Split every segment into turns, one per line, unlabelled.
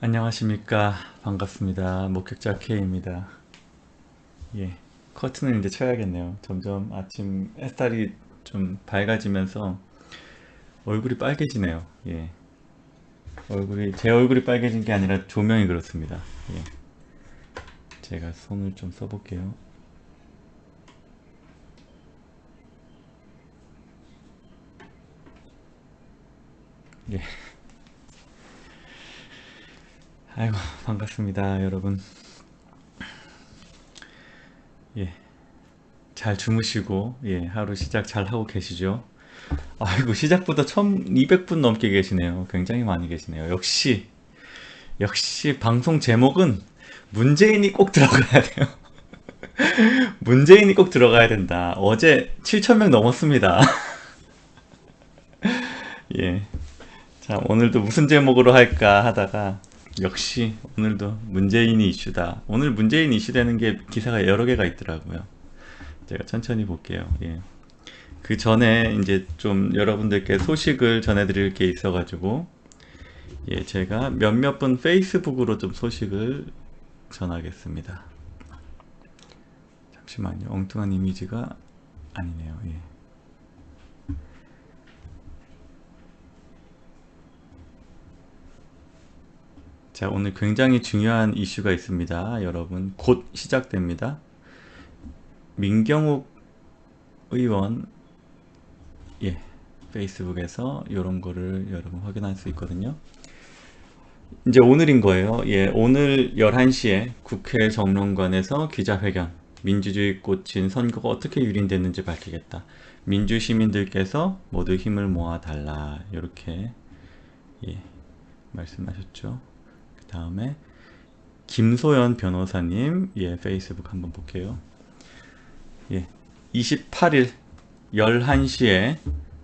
안녕하십니까. 반갑습니다. 목격자 K입니다. 예. 커튼을 이제 쳐야겠네요. 점점 아침 햇살이 좀 밝아지면서 얼굴이 빨개지네요. 예. 제 얼굴이 빨개진 게 아니라 조명이 그렇습니다. 예. 제가 손을 좀 써볼게요. 예. 아이고, 반갑습니다, 여러분. 예. 잘 주무시고, 예. 하루 시작 잘 하고 계시죠? 아이고, 시작보다 1200분 넘게 계시네요. 굉장히 많이 계시네요. 역시 방송 제목은 문재인이 꼭 들어가야 돼요. 문재인이 꼭 들어가야 된다. 어제 7,000명 넘었습니다. 예. 자, 오늘도 무슨 제목으로 할까 하다가 역시 오늘도 문재인이 이슈다. 오늘 문재인 이슈되는 게 기사가 여러 개가 있더라고요. 제가 천천히 볼게요. 예. 그 전에 이제 좀 여러분들께 소식을 전해드릴 게 있어가지고 예, 제가 몇몇 분 페이스북으로 좀 소식을 전하겠습니다. 잠시만요. 엉뚱한 이미지가 아니네요. 예. 자, 오늘 굉장히 중요한 이슈가 있습니다. 여러분, 곧 시작됩니다. 민경욱 의원, 예, 페이스북에서 이런 거를 여러분 확인할 수 있거든요. 이제 오늘인 거예요. 예, 오늘 11시에 국회 정론관에서 기자회견, 민주주의 꽃인 선거가 어떻게 유린됐는지 밝히겠다. 민주 시민들께서 모두 힘을 모아달라. 이렇게, 예, 말씀하셨죠. 그 다음에 김소연 변호사님, 예, 페이스북 한번 볼게요. 예, 28일 11시에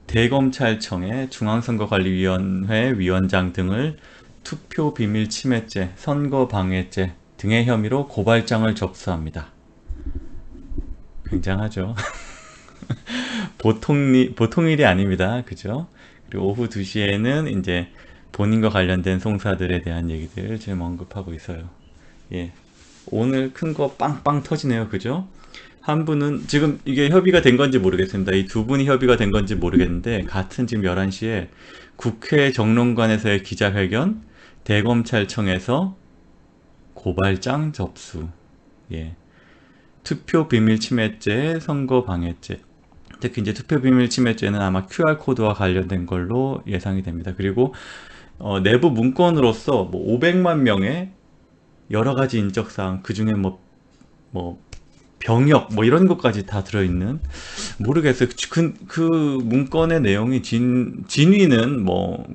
대검찰청에 중앙선거관리위원회 위원장 등을 투표 비밀 침해죄, 선거방해죄 등의 혐의로 고발장을 접수합니다. 굉장하죠. 보통 일이 아닙니다. 그죠? 그리고 오후 2시에는 이제 본인과 관련된 송사들에 대한 얘기들 지금 언급하고 있어요. 예. 오늘 큰 거 빵빵 터지네요. 그죠? 한 분은 지금 이게 협의가 된 건지 모르겠습니다. 이 두 분이 협의가 된 건지 모르겠는데 같은 지금 11시에 국회 정론관에서의 기자회견, 대검찰청에서 고발장 접수, 예, 투표 비밀 침해죄, 선거 방해죄. 특히 이제 투표 비밀 침해죄는 아마 QR 코드와 관련된 걸로 예상이 됩니다. 그리고 내부 문건으로서 뭐 500만 명의 여러 가지 인적 사항, 그 중에 뭐 병역 뭐 이런 것까지 다 들어있는, 모르겠어요. 그 문건의 내용이 진위는 뭐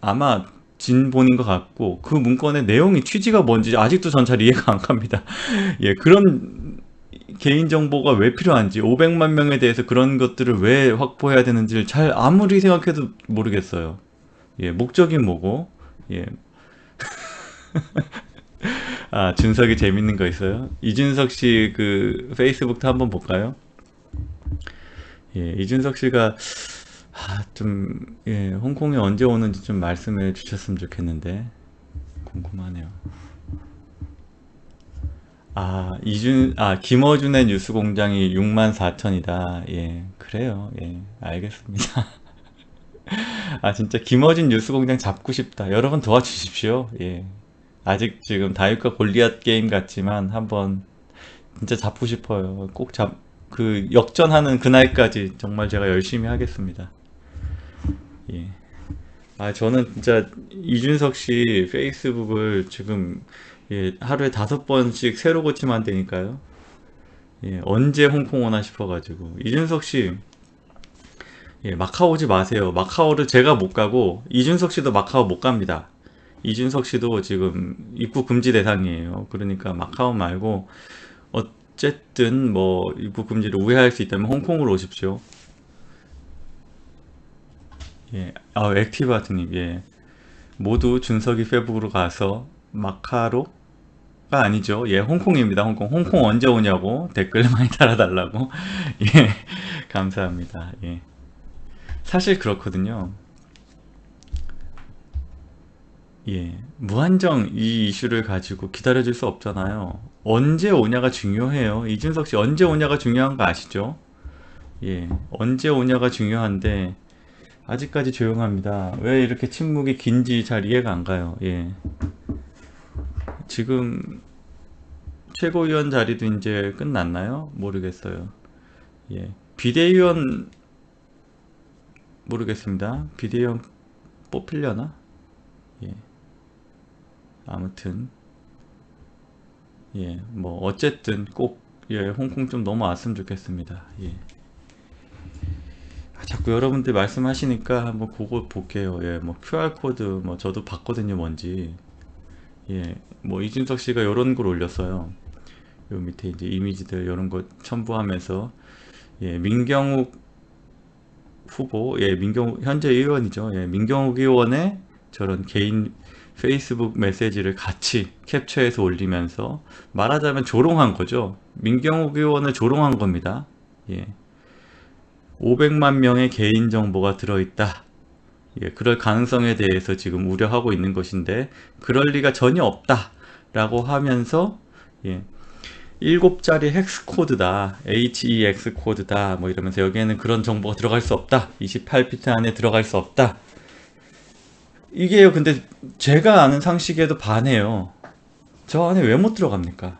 아마 진본인 것 같고 그 문건의 내용이 취지가 뭔지 아직도 전 잘 이해가 안 갑니다. 예, 그런 개인정보가 왜 필요한지, 500만 명에 대해서 그런 것들을 왜 확보해야 되는지를 잘 아무리 생각해도 모르겠어요. 예, 목적이 뭐고, 예. 아, 준석이 재밌는 거 있어요? 이준석 씨 그 페이스북도 한번 볼까요? 예, 이준석 씨가 예, 홍콩에 언제 오는지 좀 말씀해 주셨으면 좋겠는데 궁금하네요. 김어준의 뉴스공장이 64,000이다. 예, 그래요. 예, 알겠습니다. 진짜 김어준 뉴스공장 잡고 싶다. 여러분 도와주십시오. 예, 아직 지금 다윗과 골리앗 게임 같지만 한번 진짜 잡고 싶어요. 그 역전하는 그날까지 정말 제가 열심히 하겠습니다. 예. 저는 진짜 이준석 씨 페이스북을 지금, 예, 하루에 5번씩 새로 고치면 안 되니까요. 예, 언제 홍콩 오나 싶어가지고. 이준석 씨, 예, 마카오 오지 마세요. 마카오를 제가 못 가고, 이준석 씨도 마카오 못 갑니다. 이준석 씨도 지금 입국 금지 대상이에요. 그러니까 마카오 말고, 어쨌든 뭐, 입국 금지를 우회할 수 있다면 홍콩으로 오십시오. 예, 액티바트님, 예. 모두 준석이 페북으로 가서 마카로가 아니죠. 예, 홍콩입니다. 홍콩. 홍콩 언제 오냐고 댓글 많이 달아달라고. 예, 감사합니다. 예. 사실 그렇거든요. 예, 무한정 이 이슈를 가지고 기다려줄 수 없잖아요. 언제 오냐가 중요해요. 이준석 씨 언제 오냐가 중요한 거 아시죠? 예, 언제 오냐가 중요한데 아직까지 조용합니다. 왜 이렇게 침묵이 긴지 잘 이해가 안 가요. 예, 지금 최고위원 자리도 이제 끝났나요? 모르겠어요. 예, 비대위원 모르겠습니다. 비대위원 뽑히려나? 예, 아무튼 예, 뭐 어쨌든 꼭 예, 홍콩 좀 넘어왔으면 좋겠습니다. 예. 자꾸 여러분들 말씀하시니까 한번 그거 볼게요. 예, 뭐 QR 코드 뭐 저도 봤거든요, 뭔지. 예, 뭐 이준석 씨가 이런 걸 올렸어요. 요 밑에 이제 이미지들 이런 거 첨부하면서 예, 민경욱 후보, 예, 민경욱 현재 의원이죠. 예, 민경욱 의원의 저런 개인 페이스북 메시지를 같이 캡처해서 올리면서 말하자면 조롱한 거죠. 민경욱 의원을 조롱한 겁니다. 예. 500만 명의 개인정보가 들어있다. 예, 그럴 가능성에 대해서 지금 우려하고 있는 것인데 그럴 리가 전혀 없다 라고 하면서 예, 7자리 헥스 코드다, HEX 코드다 뭐 이러면서 여기에는 그런 정보가 들어갈 수 없다, 28비트 안에 들어갈 수 없다. 이게요, 근데 제가 아는 상식에도 반해요. 저 안에 왜 못 들어갑니까?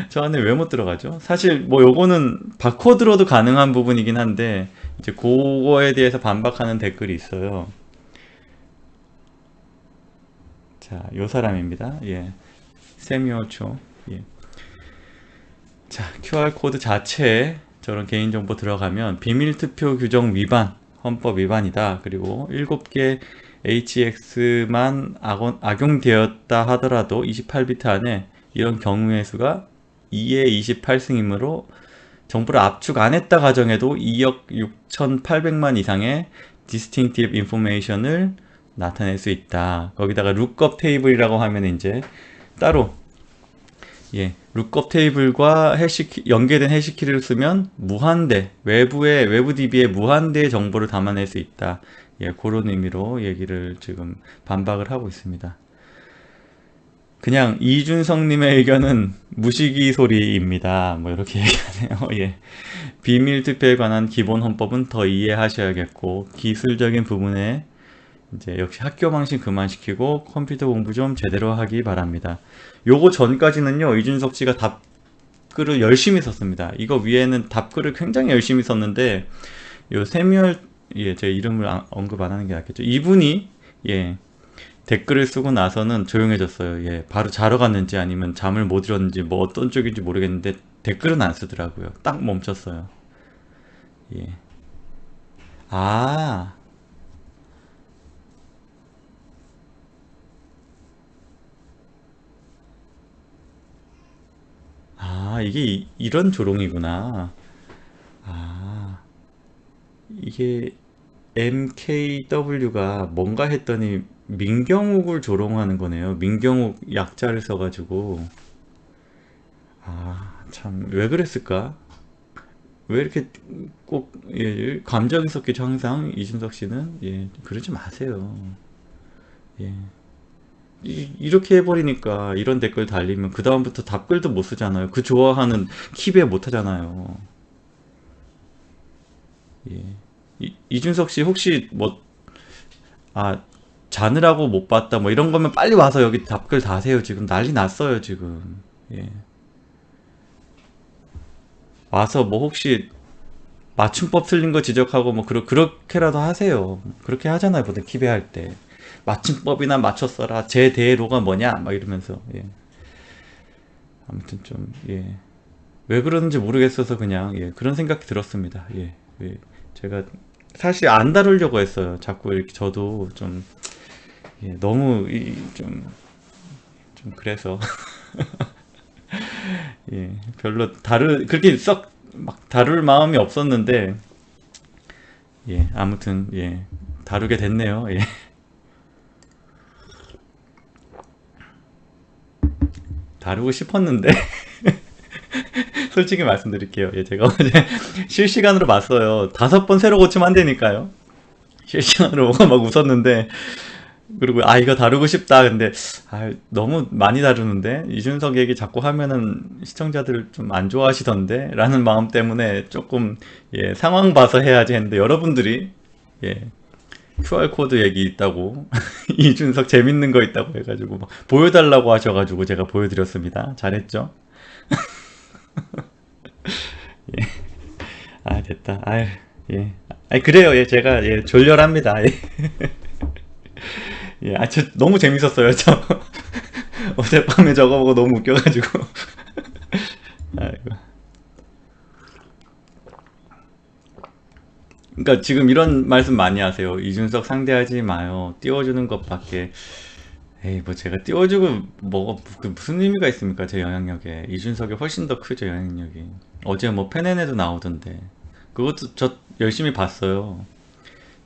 저 안에 왜 못 들어가죠? 사실 뭐 요거는 바코드로도 가능한 부분이긴 한데 이제 그거에 대해서 반박하는 댓글이 있어요. 자, 요 사람입니다. 예. 세미오초. 예. 자, QR코드 자체에 저런 개인정보 들어가면 비밀투표 규정 위반, 헌법 위반이다. 그리고 7개 HX만 악용되었다 하더라도 28비트 안에 이런 경우의 수가 2의 28승이므로 정보를 압축 안 했다 가정해도 2억 6,800만 이상의 distinctive information을 나타낼 수 있다. 거기다가 룩업 테이블이라고 하면 이제 따로 예, 룩업 테이블과 해시키, 연계된 해시키를 쓰면 무한대, 외부 DB에 무한대의 정보를 담아낼 수 있다. 예, 그런 의미로 얘기를 지금 반박을 하고 있습니다. 그냥 이준성님의 의견은 무시기 소리입니다. 뭐 이렇게 얘기하네요. 예. 비밀 투표에 관한 기본 헌법은 더 이해하셔야겠고 기술적인 부분에 이제 역시 학교 방식 그만시키고 컴퓨터 공부 좀 제대로 하기 바랍니다. 요거 전까지는요, 이준석 씨가 답글을 열심히 썼습니다. 이거 위에는 답글을 굉장히 열심히 썼는데 요 세뮤얼, 예, 제 이름을 언급 안 하는 게 낫겠죠. 이분이 예, 댓글을 쓰고 나서는 조용해졌어요. 예, 바로 자러 갔는지 아니면 잠을 못 이뤘는지 뭐 어떤 쪽인지 모르겠는데 댓글은 안 쓰더라고요. 딱 멈췄어요. 예. 아, 이게 이런 조롱이구나. 아, 이게 MKW가 뭔가 했더니 민경욱을 조롱하는 거네요. 민경욱 약자를 써가지고. 참, 왜 그랬을까? 왜 이렇게 꼭, 예, 감정이 섞이죠, 항상, 이준석 씨는? 예, 그러지 마세요. 예. 이렇게 해버리니까 이런 댓글 달리면 그다음부터 답글도 못 쓰잖아요. 그 좋아하는 키베 못 하잖아요. 예. 이준석 씨 혹시 뭐, 아, 자느라고 못 봤다 뭐 이런 거면 빨리 와서 여기 답글 다세요. 지금 난리 났어요, 지금. 예. 와서 뭐 혹시 맞춤법 틀린 거 지적하고 뭐 그렇게라도 하세요. 그렇게 하잖아요, 보통 키베 할 때. 맞춤법이나 맞췄어라. 제대로가 뭐냐? 막 이러면서. 예. 아무튼 좀 예. 왜 그러는지 모르겠어서 그냥 예, 그런 생각이 들었습니다. 예. 예. 제가 사실 안 다루려고 했어요. 자꾸 이렇게 저도 좀 예, 너무 좀 그래서 예, 별로 그렇게 썩 막 다룰 마음이 없었는데 예, 아무튼 예, 다루게 됐네요. 예. 다루고 싶었는데 솔직히 말씀드릴게요. 예, 제가 어제 실시간으로 봤어요. 5번 새로 고치면 안 되니까요. 실시간으로 막 웃었는데 그리고 아 이거 다루고 싶다. 근데 아 너무 많이 다루는데 이준석 얘기 자꾸 하면은 시청자들 좀 안 좋아하시던데 라는 마음 때문에 조금 예, 상황 봐서 해야지 했는데 여러분들이 예, QR코드 얘기 있다고 이준석 재밌는 거 있다고 해가지고 막 보여달라고 하셔가지고 제가 보여드렸습니다. 잘했죠? 아 됐다. 아 예. 아 그래요. 예 제가 예 졸렬합니다. 예. 예. 아 저 너무 재밌었어요. 저 어젯밤에 저거 보고 너무 웃겨가지고. 아이고. 그러니까 지금 이런 말씀 많이 하세요. 이준석 상대하지 마요. 띄워주는 것밖에. 에이, 뭐 제가 띄워주고 뭐 그 무슨 의미가 있습니까? 제 영향력에. 이준석이 훨씬 더 크죠, 영향력이. 어제 뭐 페넨에도 나오던데. 그것도 저 열심히 봤어요.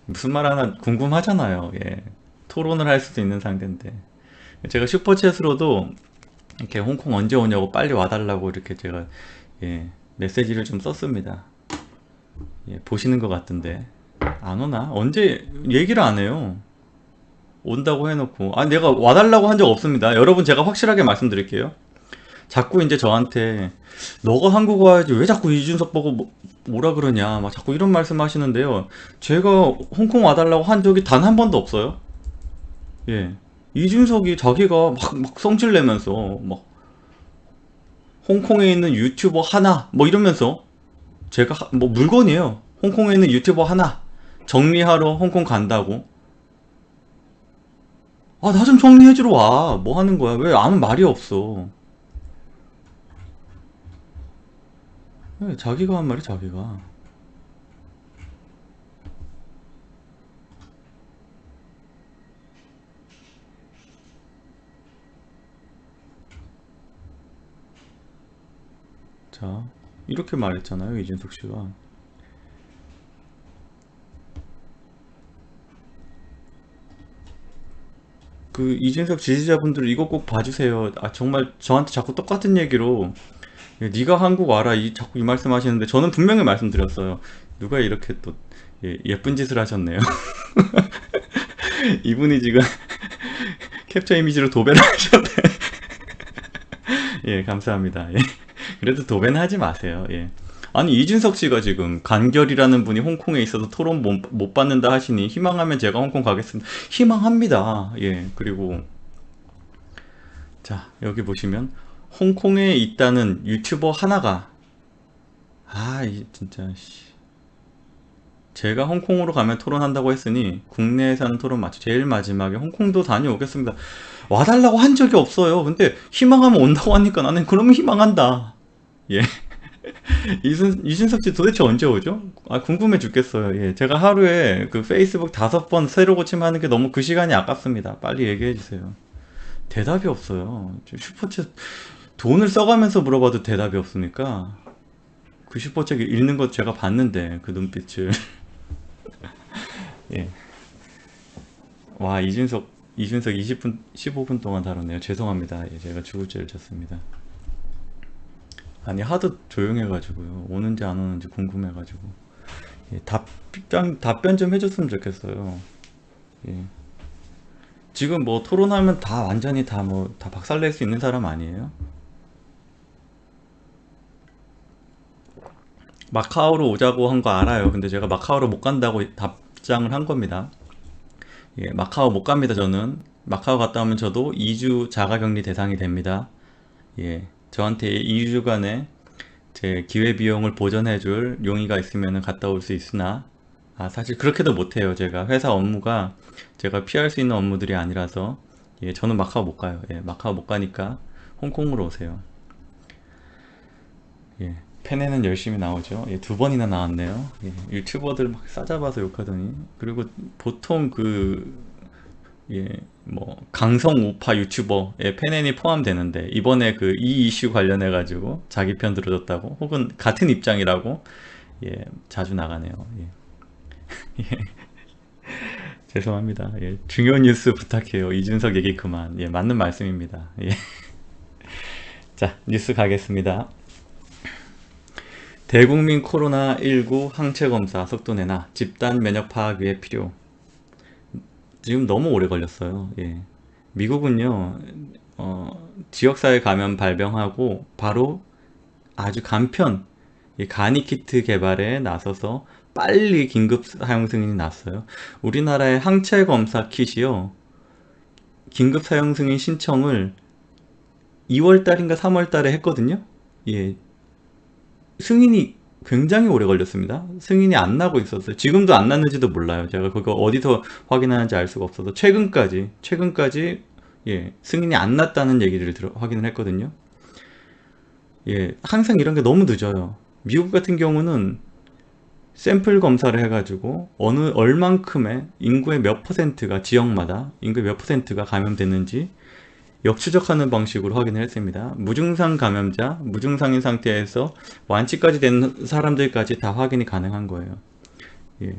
무슨 말 하나 궁금하잖아요. 예. 토론을 할 수도 있는 상대인데. 제가 슈퍼챗으로도 이렇게 홍콩 언제 오냐고 빨리 와달라고 이렇게 제가 예, 메시지를 좀 썼습니다. 예, 보시는 것 같은데. 안 오나? 언제 얘기를 안 해요. 온다고 해놓고. 아, 내가 와달라고 한 적 없습니다. 여러분, 제가 확실하게 말씀드릴게요. 자꾸 이제 저한테, 너가 한국 와야지 왜 자꾸 이준석 보고 뭐라 그러냐. 막 자꾸 이런 말씀 하시는데요. 제가 홍콩 와달라고 한 적이 단 한 번도 없어요. 예. 이준석이 자기가 막 성질 내면서, 막, 홍콩에 있는 유튜버 하나, 뭐 이러면서, 제가 뭐 물건이에요. 홍콩에 있는 유튜버 하나, 정리하러 홍콩 간다고. 아, 나 좀 정리해주러 와. 뭐 하는 거야? 왜 아무 말이 없어? 왜 자기가 한 말이 자기가. 자, 이렇게 말했잖아요, 이준석 씨가. 그 이준석 지지자분들 이거 꼭 봐주세요. 아, 정말 저한테 자꾸 똑같은 얘기로 예, 네가 한국 와라 자꾸 이 말씀 하시는데 저는 분명히 말씀드렸어요. 누가 이렇게 또 예, 예쁜 짓을 하셨네요. 이분이 지금 캡처 이미지로 도배를 하셨네. 예, 감사합니다. 예. 그래도 도배는 하지 마세요. 예. 아니, 이준석 씨가 지금 간결이라는 분이 홍콩에 있어서 토론 못 받는다 하시니 희망하면 제가 홍콩 가겠습니다. 희망합니다. 예. 그리고 자, 여기 보시면 홍콩에 있다는 유튜버 하나가 아, 이 진짜 씨. 제가 홍콩으로 가면 토론한다고 했으니 국내에서 하는 토론 맞죠. 제일 마지막에 홍콩도 다녀오겠습니다. 와달라고 한 적이 없어요. 근데 희망하면 온다고 하니까 나는 그러면 희망한다. 예. 이준석 씨 도대체 언제 오죠? 아, 궁금해 죽겠어요. 예. 제가 하루에 그 페이스북 5번 새로 고침하는 게 너무 그 시간이 아깝습니다. 빨리 얘기해 주세요. 대답이 없어요. 슈퍼챗 돈을 써가면서 물어봐도 대답이 없으니까 그 슈퍼챗 읽는 거 제가 봤는데 그 눈빛을 예. 와, 이준석 20분 15분 동안 다뤘네요. 죄송합니다. 예, 제가 죽을 죄를 졌습니다. 아니 하도 조용해가지고요. 오는지 안 오는지 궁금해가지고 예, 답변 좀 해줬으면 좋겠어요. 예. 지금 뭐 토론하면 다 완전히 다 박살낼 수 있는 사람 아니에요? 마카오로 오자고 한 거 알아요. 근데 제가 마카오로 못 간다고 답장을 한 겁니다. 예, 마카오 못 갑니다. 저는 마카오 갔다 오면 저도 2주 자가격리 대상이 됩니다. 예, 저한테 2주간의 제 기회비용을 보전해줄 용의가 있으면 갔다 올 수 있으나 아, 사실 그렇게도 못해요. 제가 회사 업무가 제가 피할 수 있는 업무들이 아니라서 예, 저는 마카오 못 가요. 예, 마카오 못 가니까 홍콩으로 오세요. 예, 팬에는 열심히 나오죠. 예, 2번이나 나왔네요. 예, 유튜버들 막 싸잡아서 욕하더니 그리고 보통 예, 뭐 강성 우파 유튜버에 팬앤이 포함되는데 이번에 그 이 이슈 관련해 가지고 자기 편 들어줬다고 혹은 같은 입장이라고 예, 자주 나가네요. 예. 죄송합니다. 예, 중요 뉴스 부탁해요. 이준석 얘기 그만. 예, 맞는 말씀입니다. 예. 자, 뉴스 가겠습니다. 대국민 코로나19 항체 검사 속도 내나 집단 면역 파악 위해 필요. 지금 너무 오래 걸렸어요. 예. 미국은요, 지역사회 감염 발병하고 바로 아주 간편, 이 간이 키트 개발에 나서서 빨리 긴급 사용 승인이 났어요. 우리나라의 항체 검사 킷이요, 긴급 사용 승인 신청을 2월 달인가 3월 달에 했거든요. 예, 승인이 굉장히 오래 걸렸습니다. 승인이 안 나고 있었어요. 지금도 안 났는지도 몰라요. 제가 그거 어디서 확인하는지 알 수가 없어서 최근까지 예, 승인이 안 났다는 얘기를 확인을 했거든요. 예, 항상 이런 게 너무 늦어요. 미국 같은 경우는 샘플 검사를 해가지고 얼만큼의 인구의 몇 퍼센트가 지역마다 인구의 몇 퍼센트가 감염됐는지 역추적하는 방식으로 확인을 했습니다. 무증상 감염자, 무증상인 상태에서 완치까지 된 사람들까지 다 확인이 가능한 거예요. 예,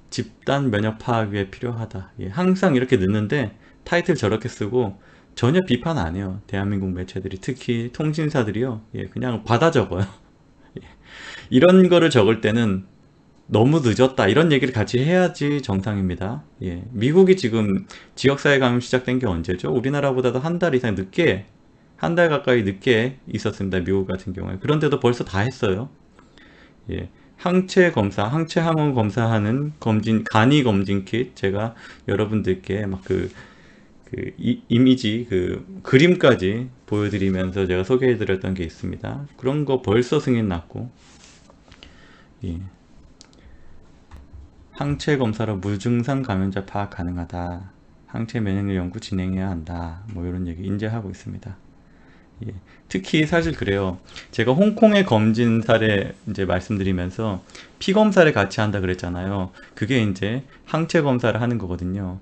집단 면역 파악에 필요하다. 예, 항상 이렇게 늦는데 타이틀 저렇게 쓰고 전혀 비판 안 해요. 대한민국 매체들이, 특히 통신사들이요. 예, 그냥 받아 적어요. 이런 거를 적을 때는 너무 늦었다, 이런 얘기를 같이 해야지 정상입니다. 예, 미국이 지금 지역사회 감염 시작된 게 언제죠? 우리나라보다도 한 달 이상 늦게, 한 달 가까이 늦게 있었습니다. 미국 같은 경우에. 그런데도 벌써 다 했어요. 예, 항체 검사, 항체 항원 검사하는 간이 검진 킷, 제가 여러분들께 막 이미지, 그림까지 보여드리면서 제가 소개해드렸던 게 있습니다. 그런 거 벌써 승인 났고, 예, 항체 검사로 무증상 감염자 파악 가능하다. 항체 면역력 연구 진행해야 한다. 뭐 이런 얘기 인지하고 있습니다. 예. 특히 사실 그래요. 제가 홍콩의 검진 사례 이제 말씀드리면서 피 검사를 같이 한다 그랬잖아요. 그게 이제 항체 검사를 하는 거거든요.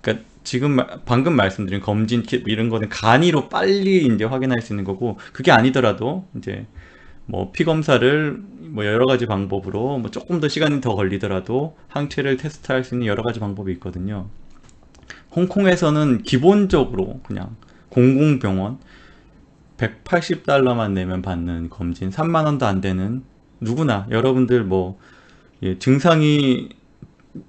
그러니까 지금 방금 말씀드린 검진 킷 이런 거는 간이로 빨리 이제 확인할 수 있는 거고, 그게 아니더라도 이제 뭐 피 검사를 뭐 여러 가지 방법으로 뭐 조금 더 시간이 더 걸리더라도 항체를 테스트할 수 있는 여러 가지 방법이 있거든요. 홍콩에서는 기본적으로 그냥 공공병원 180달러만 내면 받는 검진, 3만 원도 안 되는, 누구나 여러분들 뭐 예, 증상이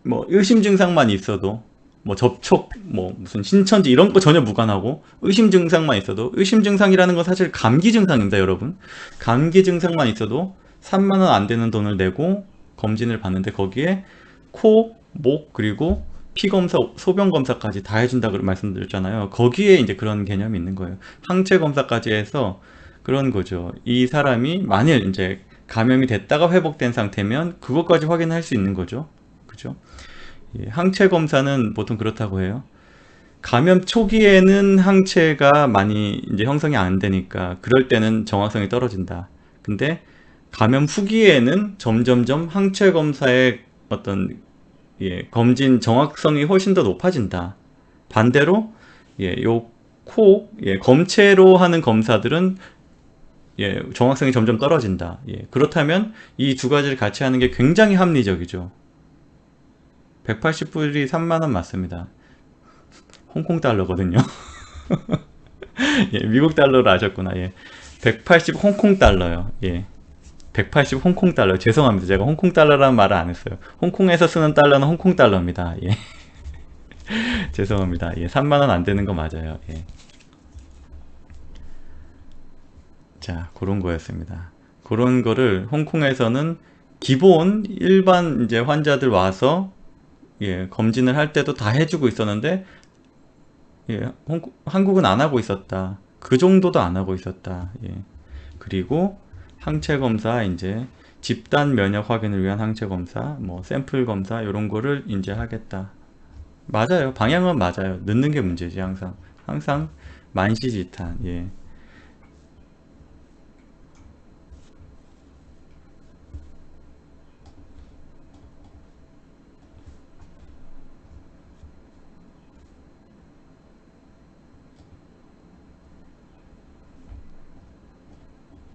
뭐 의심 증상만 있어도, 뭐 접촉, 뭐 무슨 신천지 이런 거 전혀 무관하고 의심 증상만 있어도, 의심 증상이라는 건 사실 감기 증상입니다, 여러분. 감기 증상만 있어도 3만 원 안 되는 돈을 내고 검진을 받는데, 거기에 코, 목, 그리고 피 검사, 소변 검사까지 다 해준다고 말씀드렸잖아요. 거기에 이제 그런 개념이 있는 거예요. 항체 검사까지 해서 그런 거죠. 이 사람이 만일 이제 감염이 됐다가 회복된 상태면 그것까지 확인할 수 있는 거죠. 그죠? 예, 항체 검사는 보통 그렇다고 해요. 감염 초기에는 항체가 많이 이제 형성이 안 되니까 그럴 때는 정확성이 떨어진다. 근데 감염 후기에는 점점점 항체 검사의 어떤 예, 검진 정확성이 훨씬 더 높아진다. 반대로 예, 예, 검체로 하는 검사들은 예, 정확성이 점점 떨어진다. 예, 그렇다면 이 두 가지를 같이 하는 게 굉장히 합리적이죠. 180불이 3만 원 맞습니다. 홍콩 달러거든요. 예, 미국 달러로 아셨구나. 예. 180 홍콩 달러요. 예. 180 홍콩 달러. 죄송합니다. 제가 홍콩 달러라는 말을 안 했어요. 홍콩에서 쓰는 달러는 홍콩 달러입니다. 예. 죄송합니다. 예. 3만 원 안 되는 거 맞아요. 예. 자, 그런 거였습니다. 그런 거를 홍콩에서는 기본 일반 이제 환자들 와서 예, 검진을 할 때도 다 해주고 있었는데, 예, 한국은 안 하고 있었다. 그 정도도 안 하고 있었다. 예. 그리고 항체 검사, 이제 집단 면역 확인을 위한 항체 검사, 뭐 샘플 검사 이런 거를 이제 하겠다. 맞아요. 방향은 맞아요. 늦는 게 문제지, 항상. 항상 만시지탄. 예.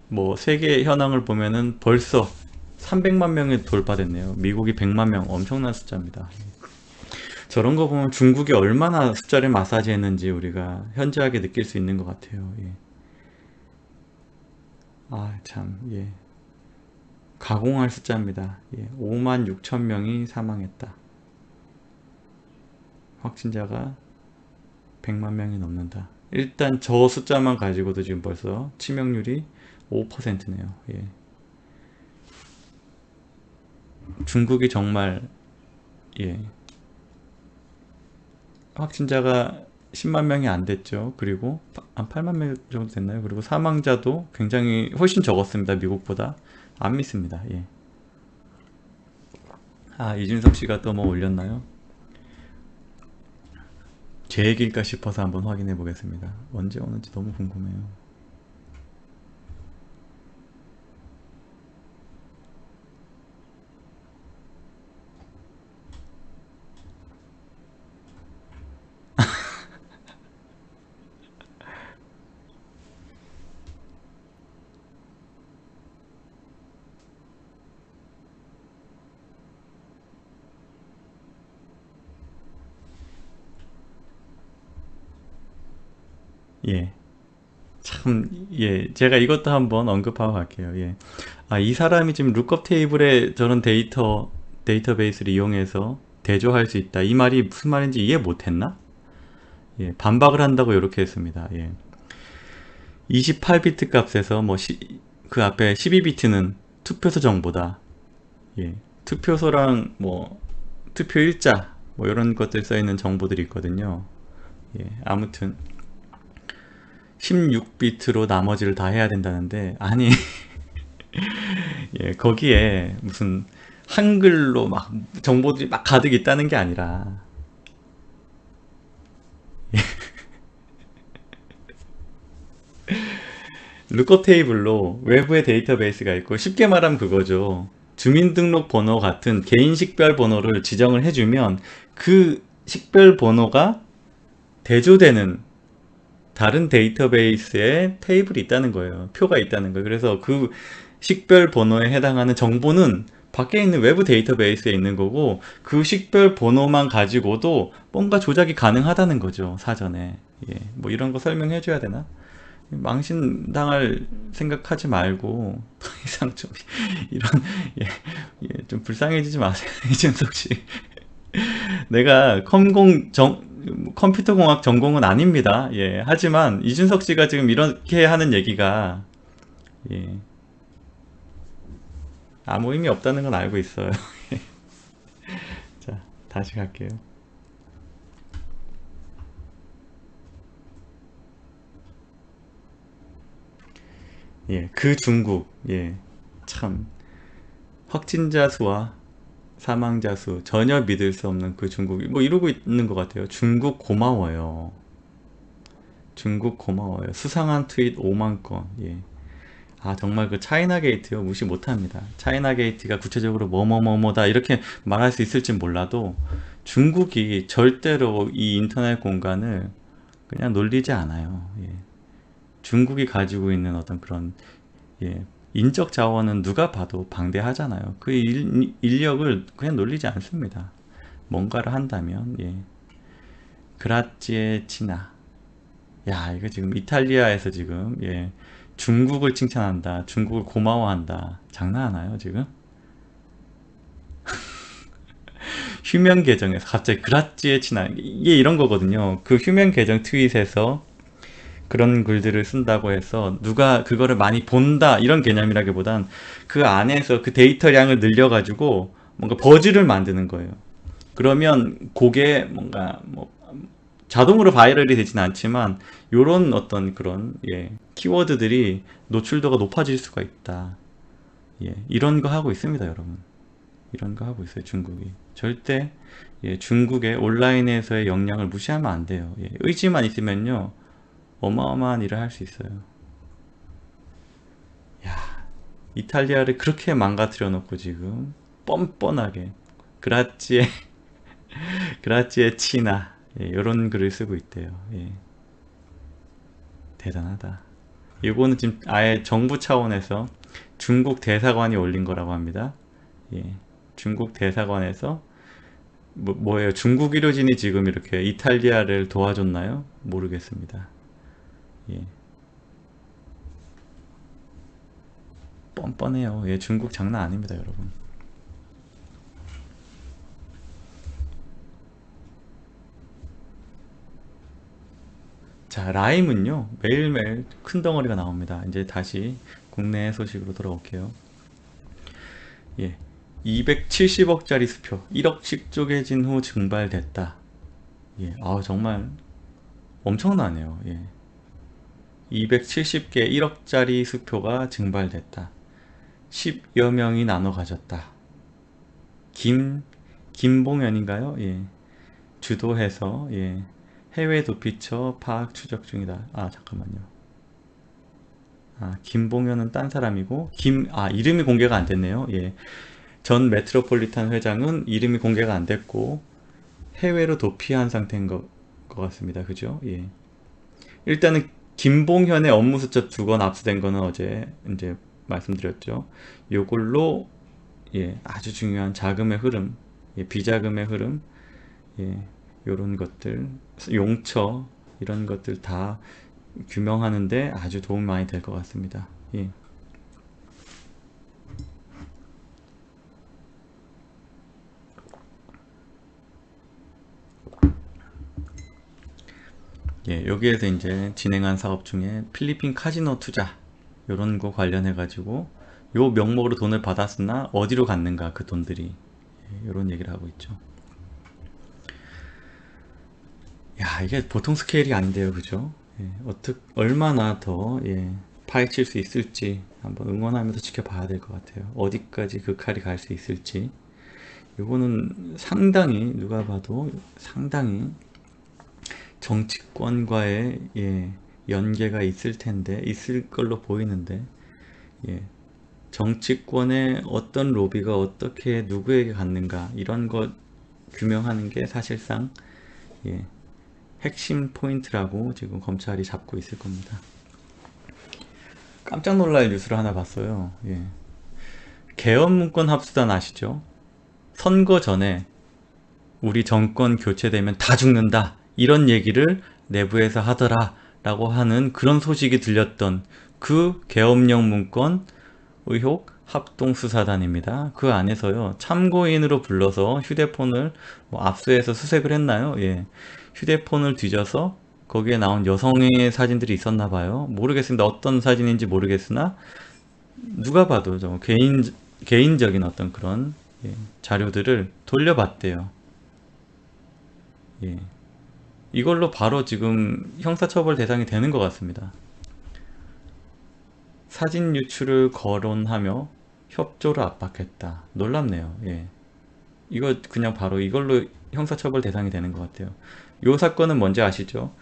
뭐 세계 현황을 보면은 벌써 300만 명이 돌파됐네요. 미국이 100만 명, 엄청난 숫자입니다. 저런 거 보면 중국이 얼마나 숫자를 마사지했는지 우리가 현저하게 느낄 수 있는 것 같아요. 예. 아, 참, 예. 가공할 숫자입니다. 예. 5만 6천 명이 사망했다. 확진자가 100만 명이 넘는다. 일단 저 숫자만 가지고도 지금 벌써 치명률이 5%네요. 예. 중국이 정말 예. 확진자가 10만 명이 안 됐죠. 그리고 한 8만 명 정도 됐나요? 그리고 사망자도 굉장히 훨씬 적었습니다. 미국보다. 안 믿습니다. 예. 아, 이준석 씨가 또 뭐 올렸나요? 제 얘기일까 싶어서 한번 확인해 보겠습니다. 언제 오는지 너무 궁금해요. 예. 참, 예. 제가 이것도 한번 언급하고 갈게요. 예. 아, 이 사람이 지금 룩업 테이블에 저런 데이터베이스를 이용해서 대조할 수 있다. 이 말이 무슨 말인지 이해 못했나? 예. 반박을 한다고 이렇게 했습니다. 예. 28비트 값에서 그 앞에 12비트는 투표소 정보다. 예. 투표소랑 뭐 투표 일자 뭐 이런 것들 써 있는 정보들이 있거든요. 예. 아무튼 16비트로 나머지를 다 해야 된다는데 아니 예, 거기에 무슨 한글로 막 정보들이 막 가득 있다는 게 아니라 룩업 테이블로 외부의 데이터베이스가 있고 쉽게 말하면 그거죠. 주민등록번호 같은 개인 식별 번호를 지정을 해주면 그 식별 번호가 대조되는 다른 데이터베이스에 테이블이 있다는 거예요. 표가 있다는 거예요. 그래서 그 식별 번호에 해당하는 정보는 밖에 있는 외부 데이터베이스에 있는 거고 그 식별 번호만 가지고도 뭔가 조작이 가능하다는 거죠. 사전에. 예, 뭐 이런 거 설명해 줘야 되나? 망신당할 생각하지 말고 더 이상 좀 이런 예, 좀 불쌍해지지 마세요. 이준석 씨. 내가 컴퓨터공학 전공은 아닙니다. 예, 하지만 이준석 씨가 지금 이렇게 하는 얘기가 예, 아무 의미 없다는 건 알고 있어요. 자, 다시 갈게요. 예, 그 중국, 예, 참 확진자 수와 사망자 수 전혀 믿을 수 없는 그 중국이 뭐 이러고 있는 것 같아요. 중국 고마워요. 중국 고마워요. 수상한 트윗 5만 건. 예. 아, 정말 그 차이나 게이트요. 무시 못합니다. 차이나 게이트가 구체적으로 뭐뭐뭐뭐다 이렇게 말할 수 있을지 몰라도 중국이 절대로 이 인터넷 공간을 그냥 놀리지 않아요. 예. 중국이 가지고 있는 어떤 그런 예, 인적 자원은 누가 봐도 방대하잖아요. 그 인력을 그냥 놀리지 않습니다. 뭔가를 한다면 예. 그라지에 치나. 야, 이거 지금 이탈리아에서 지금 예, 중국을 칭찬한다. 중국을 고마워한다. 장난하나요, 지금? 휴면 계정에서 갑자기 그라지에 치나. 이게 이런 거거든요. 그 휴면 계정 트윗에서 그런 글들을 쓴다고 해서 누가 그거를 많이 본다 이런 개념이라기보단 그 안에서 그 데이터량을 늘려가지고 뭔가 버즈를 만드는 거예요. 그러면 그게 뭔가 뭐 자동으로 바이럴이 되진 않지만 요런 어떤 그런 예, 키워드들이 노출도가 높아질 수가 있다. 예, 이런 거 하고 있습니다, 여러분. 이런 거 하고 있어요, 중국이. 절대 예, 중국의 온라인에서의 역량을 무시하면 안 돼요. 예, 의지만 있으면요, 어마어마한 일을 할 수 있어요. 야, 이탈리아를 그렇게 망가뜨려 놓고 지금 뻔뻔하게 그라치에 그라치에 치나 예, 이런 글을 쓰고 있대요. 예, 대단하다. 이거는 지금 아예 정부 차원에서 중국 대사관이 올린 거라고 합니다. 예, 중국 대사관에서 뭐예요? 중국 의료진이 지금 이렇게 이탈리아를 도와줬나요? 모르겠습니다. 예, 뻔뻔해요. 예, 중국 장난 아닙니다, 여러분. 자, 라임은요, 매일매일 큰 덩어리가 나옵니다. 이제 다시 국내 소식으로 돌아올게요. 예. 270억짜리 수표, 1억씩 쪼개진 후 증발됐다. 예. 정말 엄청나네요. 예. 270개 1억짜리 수표가 증발됐다. 10여 명이 나눠 가졌다. 김봉현인가요? 예. 주도해서, 예. 해외 도피처 파악 추적 중이다. 잠깐만요. 김봉현은 딴 사람이고, 이름이 공개가 안 됐네요. 예. 전 메트로폴리탄 회장은 이름이 공개가 안 됐고, 해외로 도피한 상태인 것 같습니다. 그죠? 예. 일단은 김봉현의 업무 수첩 2건 압수된 거는 어제 이제 말씀드렸죠. 요걸로 예, 아주 중요한 자금의 흐름, 예, 비자금의 흐름, 예, 요런 것들, 용처 이런 것들 다 규명하는데 아주 도움이 많이 될 것 같습니다. 예. 예, 여기에서 이제 진행한 사업 중에 필리핀 카지노 투자 요런 거 관련해 가지고 요 명목으로 돈을 받았으나 어디로 갔는가 그 돈들이, 예, 요런 얘기를 하고 있죠. 야, 이게 보통 스케일이 아닌데요, 그죠? 예, 얼마나 더, 예, 파헤칠 수 있을지 한번 응원하면서 지켜봐야 될 것 같아요. 어디까지 그 칼이 갈 수 있을지. 요거는 상당히 누가 봐도 상당히 정치권과의, 예, 연계가 있을 텐데, 있을 걸로 보이는데, 예, 정치권의 어떤 로비가 어떻게 누구에게 갔는가 이런 것 규명하는 게 사실상, 예, 핵심 포인트라고 지금 검찰이 잡고 있을 겁니다. 깜짝 놀랄 뉴스를 하나 봤어요. 예. 계엄문건 합수단 아시죠? 선거 전에 우리 정권 교체되면 다 죽는다 이런 얘기를 내부에서 하더라 라고 하는 그런 소식이 들렸던 그 계엄령 문건 의혹 합동수사단입니다. 그 안에서요, 참고인으로 불러서 휴대폰을 압수해서 수색을 했나요? 예. 휴대폰을 뒤져서 거기에 나온 여성의 사진들이 있었나 봐요. 모르겠습니다. 어떤 사진인지 모르겠으나 누가 봐도 좀 개인적인 어떤 그런, 예, 자료들을 돌려봤대요. 예. 이걸로 바로 지금 형사처벌 대상이 되는 것 같습니다. 사진 유출을 거론하며 협조를 압박했다. 놀랍네요. 예. 이거 그냥 바로 이걸로 형사처벌 대상이 되는 것 같아요. 요 사건은 뭔지 아시죠?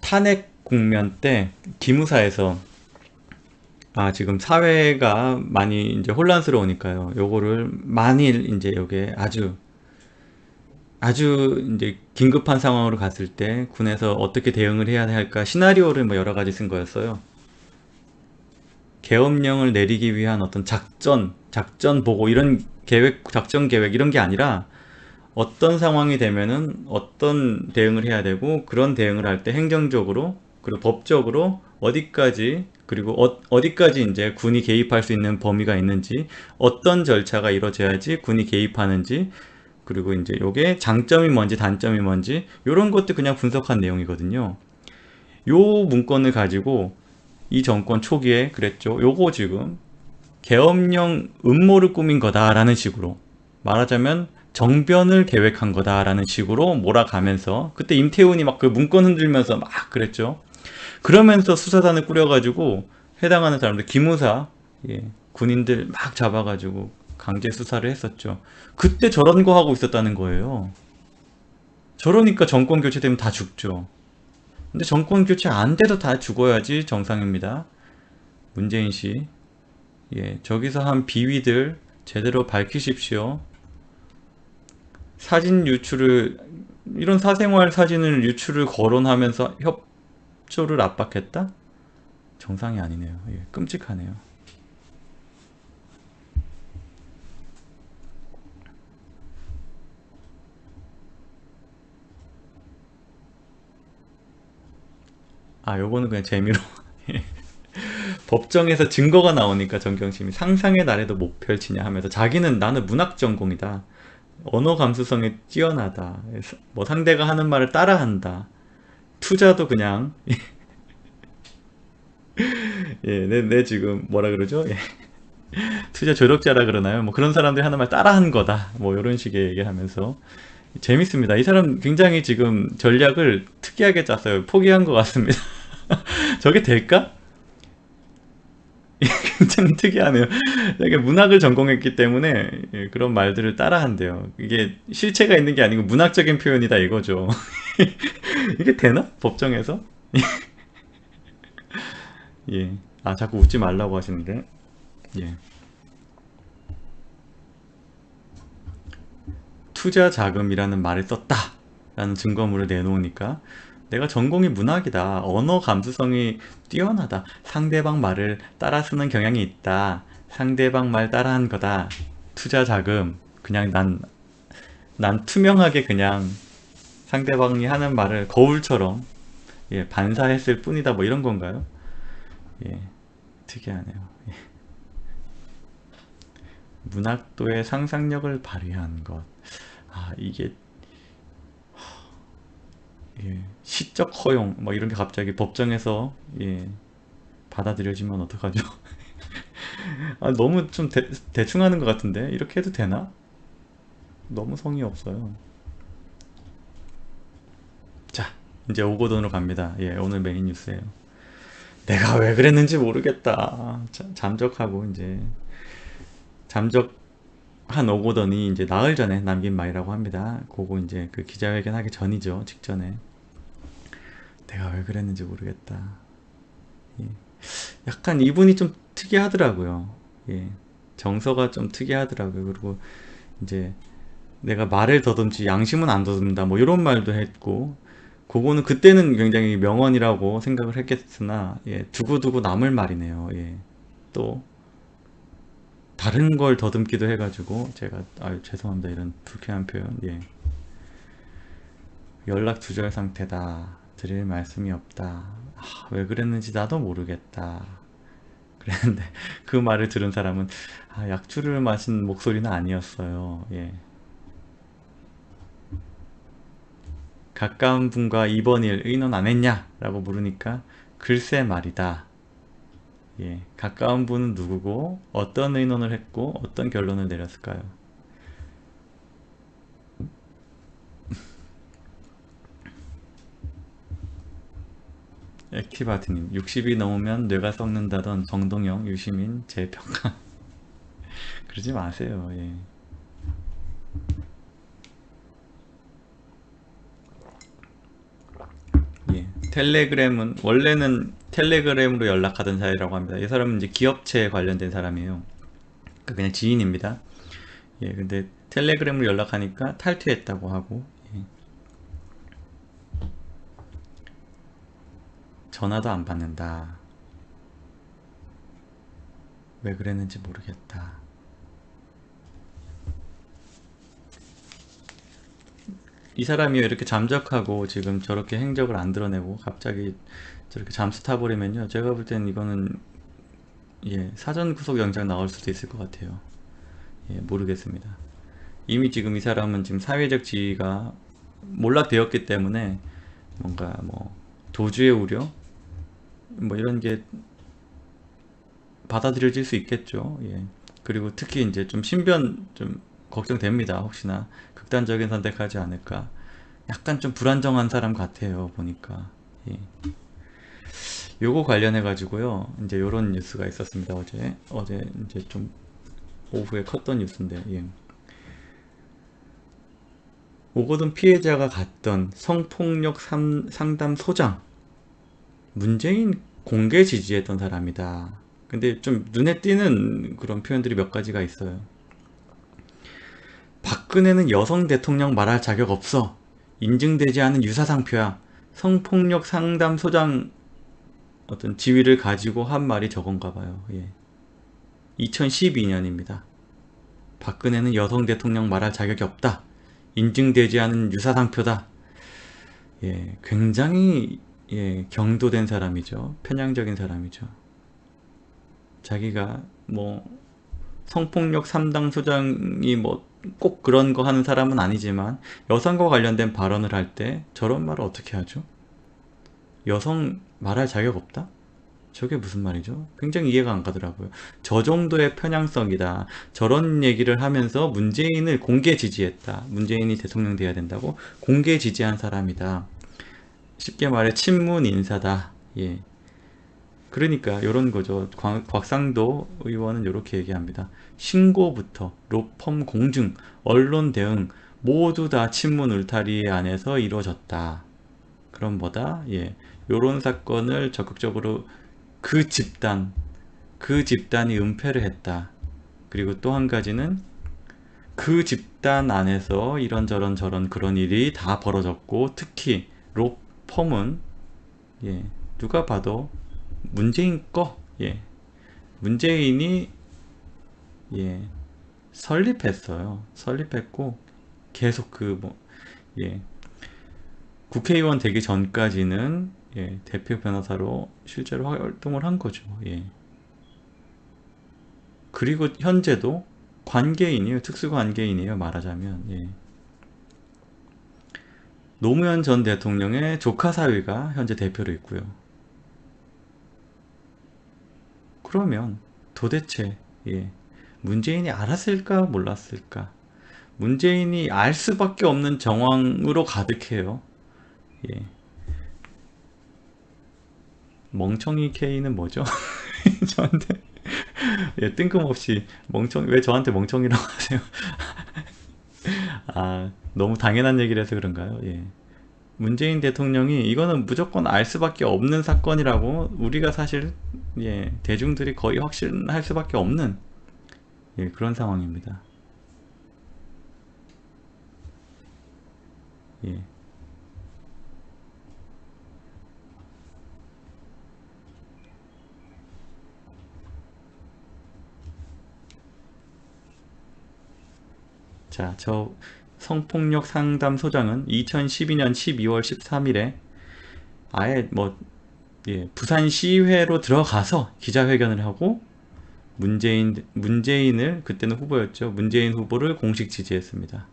탄핵 국면 때 기무사에서 지금 사회가 많이 이제 혼란스러우니까요. 요거를 만일 이제 요게 아주 이제 긴급한 상황으로 갔을 때 군에서 어떻게 대응을 해야 할까 시나리오를 뭐 여러 가지 쓴 거였어요. 계엄령을 내리기 위한 어떤 작전 보고 이런 작전 계획 이런 게 아니라 어떤 상황이 되면은 어떤 대응을 해야 되고 그런 대응을 할 때 행정적으로 그리고 법적으로 어디까지 그리고 어디까지 이제 군이 개입할 수 있는 범위가 있는지 어떤 절차가 이루어져야지 군이 개입하는지 그리고 이제 요게 장점이 뭔지 단점이 뭔지 요런 것도 그냥 분석한 내용이거든요. 요 문건을 가지고 이 정권 초기에 그랬죠. 요거 지금 계엄령 음모를 꾸민 거다라는 식으로 말하자면 정변을 계획한 거다라는 식으로 몰아가면서 그때 임태훈이 막 그 문건 흔들면서 막 그랬죠. 그러면서 수사단을 꾸려가지고 해당하는 사람들 기무사, 예, 군인들 막 잡아가지고 강제 수사를 했었죠. 그때 저런 거 하고 있었다는 거예요. 저러니까 정권 교체되면 다 죽죠. 근데 정권 교체 안 돼도 다 죽어야지 정상입니다. 문재인 씨, 예, 저기서 한 비위들 제대로 밝히십시오. 사진 유출을 이런 사생활 사진을 유출을 거론하면서 협조를 압박했다? 정상이 아니네요. 예, 끔찍하네요. 요거는 그냥 재미로. 법정에서 증거가 나오니까 정경심이 상상의 나래도 못 펼치냐 하면서 자기는 나는 문학 전공이다. 언어 감수성이 뛰어나다. 뭐 상대가 하는 말을 따라한다. 투자도 그냥 예, 내 지금 뭐라 그러죠? 예, 투자 조력자라 그러나요? 뭐 그런 사람들이 하는 말 따라한 거다. 뭐 이런 식의 얘기하면서 재밌습니다. 이 사람 굉장히 지금 전략을 특이하게 짰어요. 포기한 것 같습니다. 저게 될까? 굉장히 특이하네요. 이게 문학을 전공했기 때문에 예, 그런 말들을 따라한대요. 이게 실체가 있는 게 아니고 문학적인 표현이다 이거죠. 이게 되나? 법정에서? 예. 아, 자꾸 웃지 말라고 하시는데. 예. 투자 자금이라는 말을 썼다. 라는 증거물을 내놓으니까 내가 전공이 문학이다. 언어 감수성이 뛰어나다. 상대방 말을 따라 쓰는 경향이 있다. 상대방 말 따라한 거다. 투자 자금. 그냥 난 투명하게 그냥 상대방이 하는 말을 거울처럼 예, 반사했을 뿐이다. 뭐 이런 건가요? 예, 특이하네요. 예. 문학도의 상상력을 발휘한 것. 아, 이게 예, 시적 허용 뭐 이런 게 갑자기 법정에서 예, 받아들여지면 어떡하죠? 아, 너무 좀 대충 하는 것 같은데 이렇게 해도 되나? 너무 성의 없어요. 자, 이제 오거돈으로 갑니다. 예, 오늘 메인 뉴스예요. 내가 왜 그랬는지 모르겠다. 잠적하고 이제 잠적한 오거돈이 이제 나흘 전에 남긴 말이라고 합니다. 그거 이제 그 기자회견 하기 전이죠. 직전에. 내가 왜 그랬는지 모르겠다. 예. 약간 이분이 좀 특이하더라고요. 예. 정서가 좀 특이하더라고요. 그리고 이제 내가 말을 더듬지 양심은 안 더듬다 뭐 이런 말도 했고 그거는 그때는 굉장히 명언이라고 생각을 했겠으나 예, 두고두고 남을 말이네요. 예. 또 다른 걸 더듬기도 해가지고 제가 아유 죄송합니다 이런 불쾌한 표현. 예. 연락 두절 상태다. 드릴 말씀이 없다. 아, 왜 그랬는지 나도 모르겠다. 그랬는데 그 말을 들은 사람은 아, 약주를 마신 목소리는 아니었어요. 예. 가까운 분과 이번 일 의논 안 했냐? 라고 물으니까 글쎄 말이다. 예. 가까운 분은 누구고 어떤 의논을 했고 어떤 결론을 내렸을까요? 액티바트님 60이 넘으면 뇌가 썩는다던 정동영, 유시민, 재평가 그러지 마세요. 예. 예. 텔레그램은 원래는 텔레그램으로 연락하던 사이라고 합니다. 이 사람은 이제 기업체에 관련된 사람이에요. 그러니까 그냥 지인입니다. 예, 근데 텔레그램으로 연락하니까 탈퇴했다고 하고 예. 전화도 안 받는다. 왜 그랬는지 모르겠다. 이 사람이 이렇게 잠적하고 지금 저렇게 행적을 안 드러내고 갑자기 저렇게 잠수 타버리면요. 제가 볼 때는 이거는 예, 사전 구속 영장 나올 수도 있을 것 같아요. 예, 모르겠습니다. 이미 지금 이 사람은 지금 사회적 지위가 몰락되었기 때문에 뭔가 뭐 도주의 우려 뭐 이런 게 받아들여질 수 있겠죠. 예. 그리고 특히 이제 좀 신변 좀 걱정됩니다. 혹시나 극단적인 선택하지 않을까. 약간 좀 불안정한 사람 같아요. 보니까. 예. 요거 관련해 가지고요. 이제 요런 뉴스가 있었습니다. 어제 이제 좀 오후에 컸던 뉴스인데. 예. 오거돈 피해자가 갔던 성폭력 상담소장 문재인 공개 지지했던 사람이다. 근데 좀 눈에 띄는 그런 표현들이 몇 가지가 있어요. 박근혜는 여성 대통령 말할 자격 없어. 인증되지 않은 유사상표야. 성폭력 상담소장 어떤 지위를 가지고 한 말이 저건가 봐요. 예. 2012년입니다. 박근혜는 여성 대통령 말할 자격이 없다. 인증되지 않은 유사상표다. 예, 굉장히 예, 경도된 사람이죠. 편향적인 사람이죠. 자기가 뭐 성폭력 3당 소장이 뭐 꼭 그런 거 하는 사람은 아니지만 여성과 관련된 발언을 할 때 저런 말을 어떻게 하죠? 여성 말할 자격 없다? 저게 무슨 말이죠? 굉장히 이해가 안 가더라고요. 저 정도의 편향성이다. 저런 얘기를 하면서 문재인을 공개 지지했다. 문재인이 대통령 돼야 된다고 공개 지지한 사람이다. 쉽게 말해 친문 인사다. 예. 그러니까 이런 거죠. 곽상도 의원은 이렇게 얘기합니다. 신고부터 로펌 공증, 언론 대응 모두 다 친문 울타리 안에서 이루어졌다. 그럼 뭐다? 예. 요런 사건을 적극적으로 그 집단이 은폐를 했다. 그리고 또 한 가지는 그 집단 안에서 이런저런 저런 그런 일이 다 벌어졌고, 특히 로펌은 예, 누가 봐도 문재인 거, 예, 문재인이 예, 설립했어요. 설립했고 계속 예, 국회의원 되기 전까지는 예, 대표 변호사로 실제로 활동을 한 거죠. 예. 그리고 현재도 관계인이에요. 특수관계인이에요. 말하자면. 예. 노무현 전 대통령의 조카 사위가 현재 대표로 있고요. 그러면 도대체 예, 문재인이 알았을까 몰랐을까? 문재인이 알 수밖에 없는 정황으로 가득해요. 예. 멍청이 K는 뭐죠? 저한테 예, 뜬금없이 왜 저한테 멍청이라고 하세요? 아, 너무 당연한 얘기를 해서 그런가요? 예. 문재인 대통령이 이거는 무조건 알 수밖에 없는 사건이라고 우리가 사실 예, 대중들이 거의 확신할 수밖에 없는 예, 그런 상황입니다. 예. 자, 저 성폭력 상담소장은 2012년 12월 13일에 아예 예, 부산시의회로 들어가서 기자회견을 하고 문재인을 그때는 후보였죠. 문재인 후보를 공식 지지했습니다.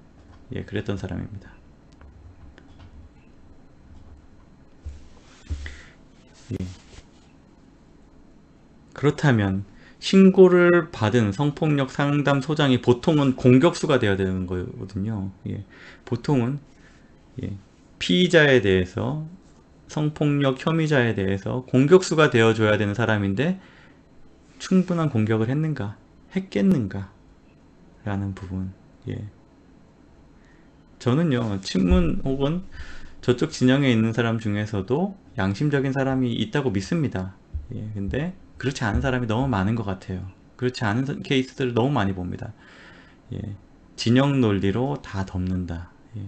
예, 그랬던 사람입니다. 예. 그렇다면 신고를 받은 성폭력 상담소장이 보통은 공격수가 되어야 되는 거거든요. 예. 보통은 예. 피의자에 대해서 성폭력 혐의자에 대해서 공격수가 되어줘야 되는 사람인데 충분한 공격을 했는가? 했겠는가? 라는 부분. 예. 저는요, 친문 혹은 저쪽 진영에 있는 사람 중에서도 양심적인 사람이 있다고 믿습니다. 예, 근데 그렇지 않은 사람이 너무 많은 것 같아요. 그렇지 않은 케이스들을 너무 많이 봅니다. 예, 진영 논리로 다 덮는다. 예,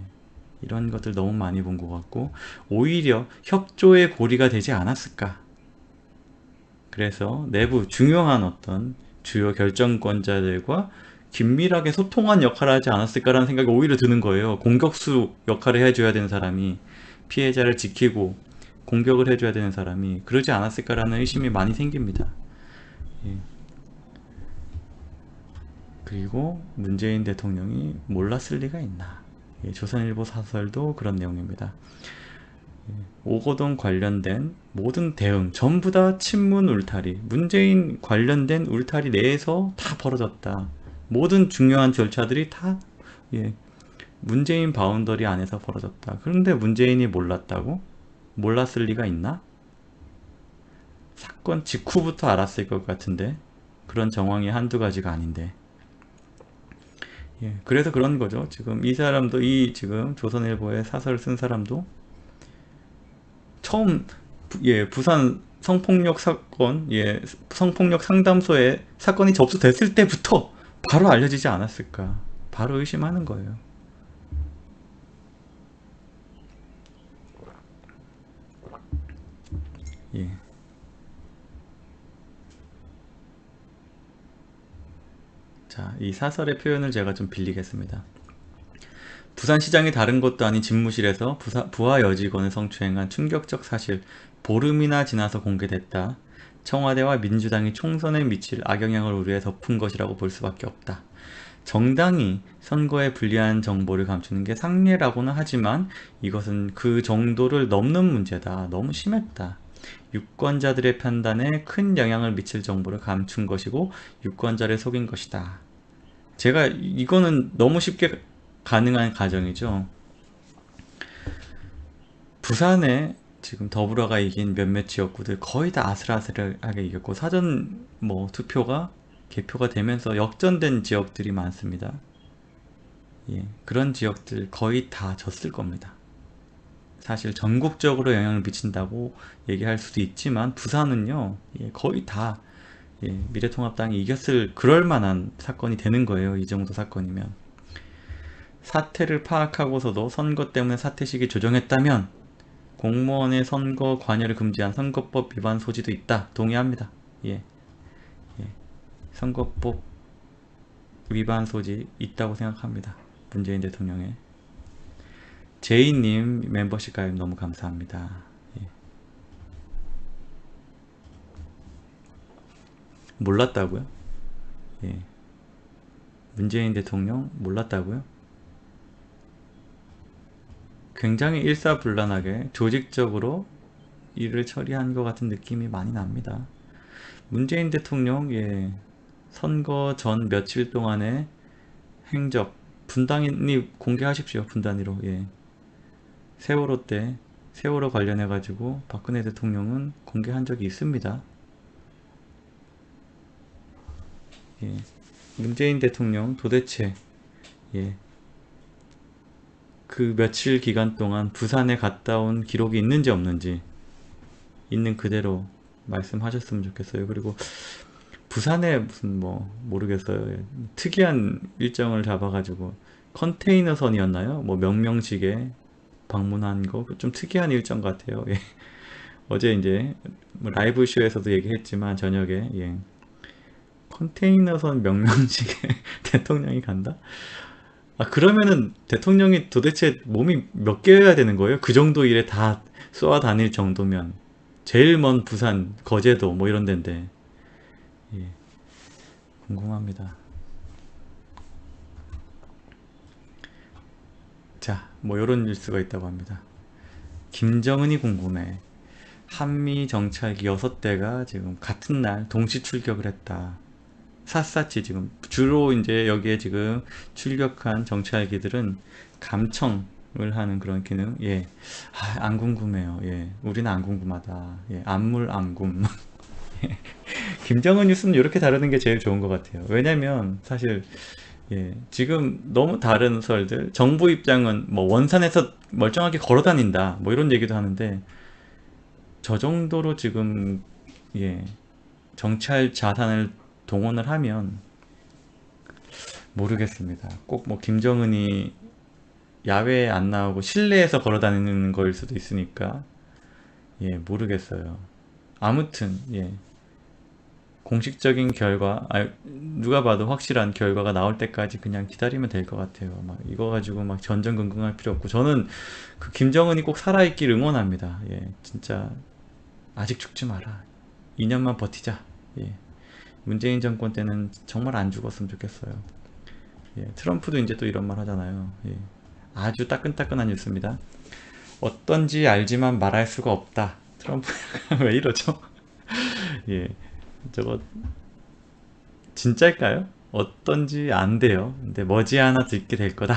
이런 것들 너무 많이 본 것 같고, 오히려 협조의 고리가 되지 않았을까. 그래서 내부 중요한 어떤 주요 결정권자들과 긴밀하게 소통한 역할을 하지 않았을까라는 생각이 오히려 드는 거예요. 공격수 역할을 해줘야 되는 사람이 피해자를 지키고 공격을 해줘야 되는 사람이 그러지 않았을까라는 의심이 많이 생깁니다. 예. 그리고 문재인 대통령이 몰랐을 리가 있나. 예, 조선일보 사설도 그런 내용입니다. 예, 오거돈 관련된 모든 대응 전부 다 친문 울타리, 문재인 관련된 울타리 내에서 다 벌어졌다. 모든 중요한 절차들이 다 예, 문재인 바운더리 안에서 벌어졌다. 그런데 문재인이 몰랐다고? 몰랐을 리가 있나? 사건 직후부터 알았을 것 같은데 그런 정황이 한두 가지가 아닌데 예, 그래서 그런 거죠. 지금 이 사람도 지금 조선일보에 사설을 쓴 사람도 처음 예, 부산 성폭력 사건 예, 성폭력 상담소에 사건이 접수됐을 때부터 바로 알려지지 않았을까 바로 의심하는 거예요. 예. 자, 이 사설의 표현을 제가 좀 빌리겠습니다. 부산시장이 다른 것도 아닌 집무실에서 부하 여직원을 성추행한 충격적 사실 보름이나 지나서 공개됐다. 청와대와 민주당이 총선에 미칠 악영향을 우려해 덮은 것이라고 볼 수밖에 없다. 정당이 선거에 불리한 정보를 감추는 게 상례라고는 하지만 이것은 그 정도를 넘는 문제다. 너무 심했다. 유권자들의 판단에 큰 영향을 미칠 정보를 감춘 것이고 유권자를 속인 것이다. 제가 이거는 너무 쉽게 가능한 가정이죠. 부산에 지금 더불어가 이긴 몇몇 지역구들 거의 다 아슬아슬하게 이겼고 사전 뭐 투표가 개표가 되면서 역전된 지역들이 많습니다. 예, 그런 지역들 거의 다 졌을 겁니다. 사실 전국적으로 영향을 미친다고 얘기할 수도 있지만 부산은요, 예, 거의 다 예, 미래통합당이 이겼을 그럴 만한 사건이 되는 거예요. 이 정도 사건이면. 사태를 파악하고서도 선거 때문에 사퇴식이 조정했다면 공무원의 선거 관여를 금지한 선거법 위반 소지도 있다. 동의합니다. 예, 예. 선거법 위반 소지 있다고 생각합니다. 문재인 대통령의. 제이님 멤버십 가입 너무 감사합니다. 예. 몰랐다고요? 예. 문재인 대통령 몰랐다고요? 굉장히 일사불란하게 조직적으로 일을 처리한 것 같은 느낌이 많이 납니다. 문재인 대통령 예, 선거 전 며칠 동안의 행적 분단위 공개하십시오. 분단위로 예. 세월호 때 세월호 관련해 가지고 박근혜 대통령은 공개한 적이 있습니다. 예. 문재인 대통령 도대체 예. 그 며칠 기간 동안 부산에 갔다 온 기록이 있는지 없는지 있는 그대로 말씀하셨으면 좋겠어요. 그리고 부산에 무슨 뭐 모르겠어요. 예. 특이한 일정을 잡아가지고 컨테이너선이었나요? 뭐 명명식에 방문한 거 좀 특이한 일정 같아요. 예. 어제 이제 뭐 라이브 쇼에서도 얘기했지만 저녁에 예. 컨테이너선 명명식에 대통령이 간다? 아 그러면은 대통령이 도대체 몸이 몇 개여야 되는 거예요? 그 정도 일에 다 쏘아 다닐 정도면 제일 먼 부산 거제도 뭐 이런 데인데 예, 궁금합니다. 자, 뭐 이런 뉴스가 있다고 합니다. 김정은이 궁금해. 한미 정찰기 6대가 지금 같은 날 동시 출격을 했다. 샅샅이 지금 주로 이제 여기에 지금 출격한 정찰기들은 감청을 하는 그런 기능. 예, 아, 안 궁금해요. 예, 우리는 안 궁금하다. 예, 안물 안굼. 김정은 뉴스는 이렇게 다루는 게 제일 좋은 것 같아요. 왜냐면 사실 예, 지금 너무 다른 설들. 정부 입장은 뭐 원산에서 멀쩡하게 걸어 다닌다. 뭐 이런 얘기도 하는데 저 정도로 지금 예, 정찰 자산을 동원을 하면 모르겠습니다. 꼭 뭐 김정은이 야외에 안 나오고 실내에서 걸어 다니는 거일 수도 있으니까 예, 모르겠어요. 아무튼 예, 공식적인 결과, 누가 봐도 확실한 결과가 나올 때까지 그냥 기다리면 될 것 같아요. 막 이거 가지고 막 전전긍긍할 필요 없고 저는 그 김정은이 꼭 살아있길 응원합니다. 예, 진짜 아직 죽지 마라. 2년만 버티자. 예, 문재인 정권 때는 정말 안 죽었으면 좋겠어요. 예, 트럼프도 이제 또 이런 말 하잖아요. 예, 아주 따끈따끈한 뉴스입니다. 어떤지 알지만 말할 수가 없다. 트럼프 왜 이러죠? 예, 저거 진짜일까요? 어떤지 안 돼요. 근데 머지않아 듣게 될 거다.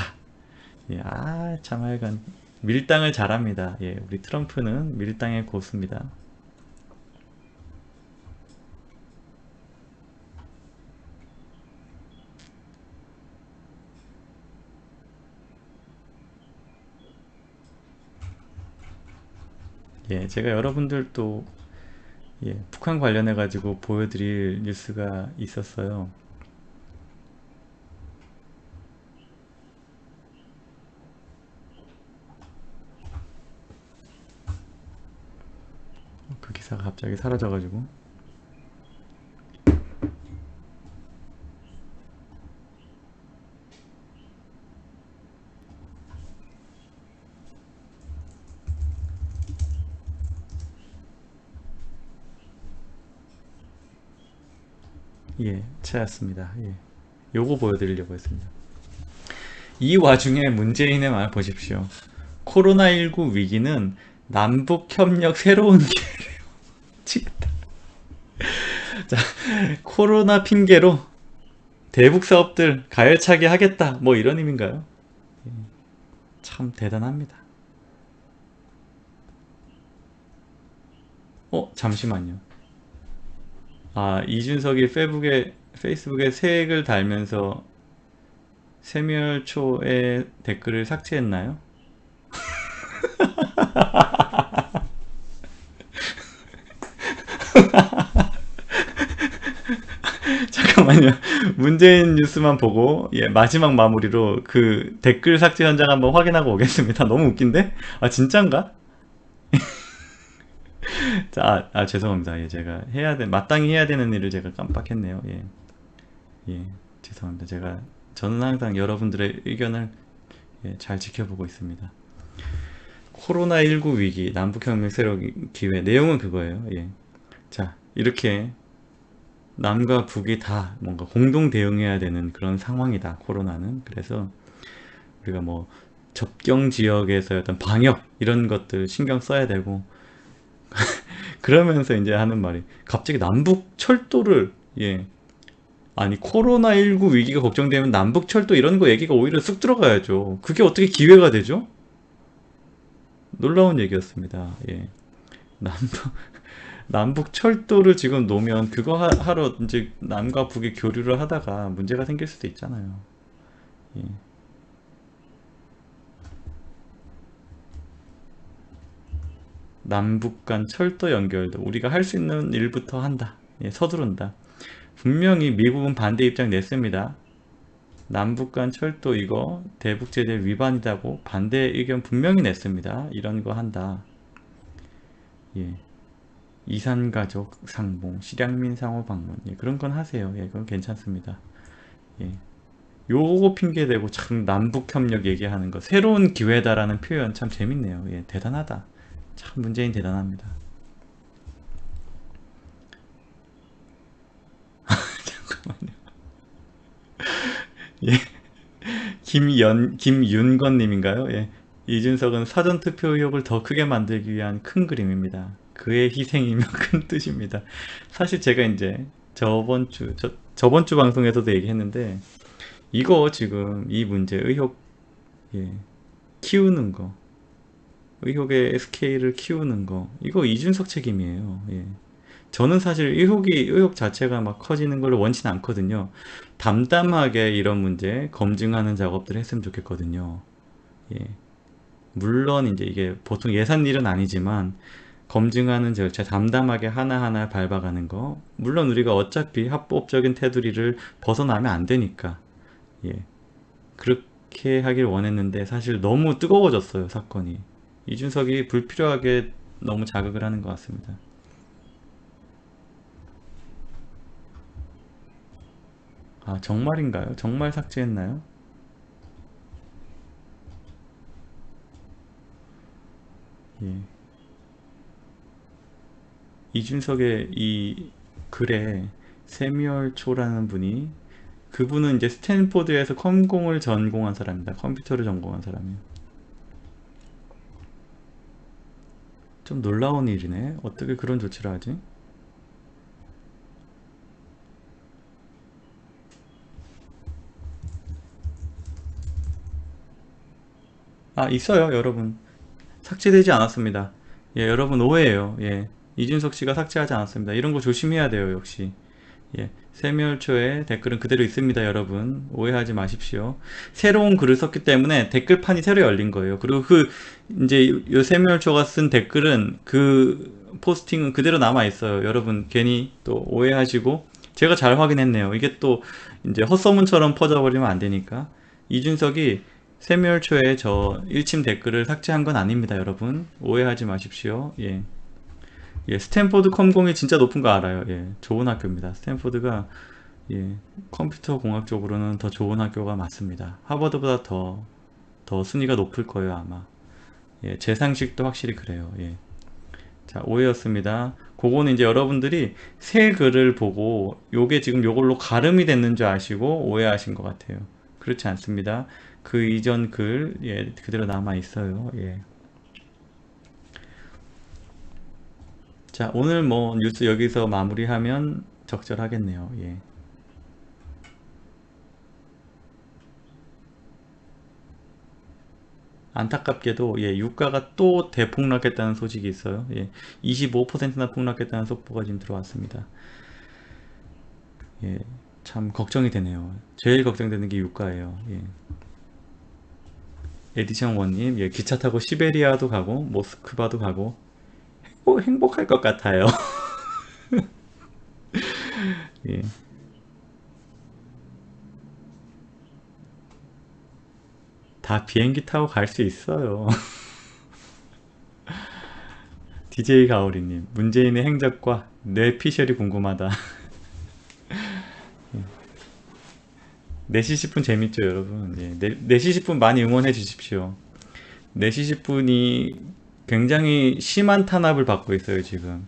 예, 아, 참 하여간 밀당을 잘합니다. 예, 우리 트럼프는 밀당의 고수입니다. 예, 제가 여러분들 또 예, 북한 관련해 가지고 보여드릴 뉴스가 있었어요. 그 기사가 갑자기 사라져가지고 예, 찾았습니다. 예. 요거 보여드리려고 했습니다. 이 와중에 문재인의 말 보십시오. 코로나19 위기는 남북협력 새로운 기회래요. 미치겠다. 자, 코로나 핑계로 대북 사업들 가열차게 하겠다. 뭐 이런 의미인가요? 참 대단합니다. 잠시만요. 아, 이준석이 페이스북에 색을 달면서 세멸초에 댓글을 삭제했나요? 잠깐만요. 문재인 뉴스만 보고 마지막 마무리로 그 댓글 삭제 현장 한번 확인하고 오겠습니다. 너무 웃긴데? 아 진짠가? 자, 죄송합니다. 제가 마땅히 해야 되는 일을 제가 깜빡했네요. 죄송합니다. 저는 항상 여러분들의 의견을 잘 지켜보고 있습니다. 코로나19 위기, 남북혁명 새로운 기회. 내용은 그거예요. 자, 이렇게 남과 북이 다 뭔가 공동 대응해야 되는 그런 상황이다, 코로나는. 그래서 우리가 뭐 접경 지역에서 어떤 방역 이런 것들 신경 써야 되고 그러면서 이제 하는 말이 갑자기 남북 철도를 아니 코로나19 위기가 걱정되면 남북 철도 이런 거 얘기가 오히려 쑥 들어가야죠. 그게 어떻게 기회가 되죠? 놀라운 얘기였습니다. 남북 남북 철도를 지금 놓으면 그거 하러 이제 남과 북이 교류를 하다가 문제가 생길 수도 있잖아요. 예. 남북 간 철도 연결도 우리가 할 수 있는 일부터 한다. 서두른다. 분명히 미국은 반대 입장 냈습니다. 남북 간 철도 이거 대북제재 위반이다고 반대 의견 분명히 냈습니다. 이런 거 한다. 이산가족 상봉, 실향민 상호 방문 그런 건 하세요. 그건 괜찮습니다. 요거 핑계대고 참 남북협력 얘기하는 거 새로운 기회다라는 표현 참 재밌네요. 대단하다. 참 문재인 대단합니다. 잠깐만요. 김윤건님인가요? 이준석은 사전투표 의혹을 더 크게 만들기 위한 큰 그림입니다. 그의 희생이며 큰 뜻입니다. 사실 제가 이제 저번 주 방송에서도 얘기했는데 이거 지금 이 문제 의혹 키우는 거 의혹의 SK를 키우는 거 이거 이준석 책임이에요. 저는 사실 의혹 자체가 막 커지는 걸 원치는 않거든요. 담담하게 이런 문제 검증하는 작업들을 했으면 좋겠거든요. 물론 이제 이게 보통 예산 일은 아니지만 검증하는 절차 담담하게 하나하나 밟아가는 거 물론 우리가 어차피 합법적인 테두리를 벗어나면 안 되니까 그렇게 하길 원했는데 사실 너무 뜨거워졌어요, 사건이. 이준석이 불필요하게 너무 자극을 하는 것 같습니다. 아, 정말인가요? 정말 삭제했나요? 이준석의 이 글에 세미얼초라는 분이 그분은 이제 스탠포드에서 컴공을 전공한 사람입니다. 컴퓨터를 전공한 사람이에요. 좀 놀라운 일이네. 어떻게 그런 조치를 하지? 있어요, 여러분. 삭제되지 않았습니다. 여러분 오해예요. 이준석 씨가 삭제하지 않았습니다. 이런 거 조심해야 돼요, 역시. 세멸초에 댓글은 그대로 있습니다, 여러분. 오해하지 마십시오. 새로운 글을 썼기 때문에 댓글판이 새로 열린 거예요. 그리고 이제 요 세멸초가 쓴 댓글은 그 포스팅은 그대로 남아 있어요. 여러분 괜히 또 오해하시고 제가 잘 확인했네요. 이게 또 이제 헛소문처럼 퍼져버리면 안 되니까. 이준석이 세멸초에 저 일침 댓글을 삭제한 건 아닙니다, 여러분. 오해하지 마십시오. 스탠포드 컴공이 진짜 높은 거 알아요. 좋은 학교입니다. 스탠포드가 컴퓨터 공학 쪽으로는 더 좋은 학교가 맞습니다. 하버드보다 더 순위가 높을 거예요, 아마. 제 상식도 확실히 그래요. 자, 오해였습니다. 그거는 이제 여러분들이 새 글을 보고 요게 지금 요걸로 가름이 됐는 줄 아시고 오해하신 것 같아요. 그렇지 않습니다. 그 이전 글, 예, 그대로 남아 있어요. 예. 자, 오늘 뭐 뉴스 여기서 마무리하면 적절하겠네요. 예. 안타깝게도 예, 유가가 또 대폭락했다는 소식이 있어요. 예, 25%나 폭락했다는 속보가 지금 들어왔습니다. 예, 참 걱정이 되네요. 제일 걱정되는 게 유가예요. 예. 에디션 원님, 예, 기차 타고 시베리아도 가고 모스크바도 가고 행복할 것 같아요. 예, 다 비행기 타고 갈 수 있어요. DJ 가오리님, 문재인의 행적과 뇌피셜이 궁금하다. 4시 10분 재밌죠, 여러분? 예, 4시 10분 많이 응원해 주십시오. 4시 10분이 굉장히 심한 탄압을 받고 있어요, 지금.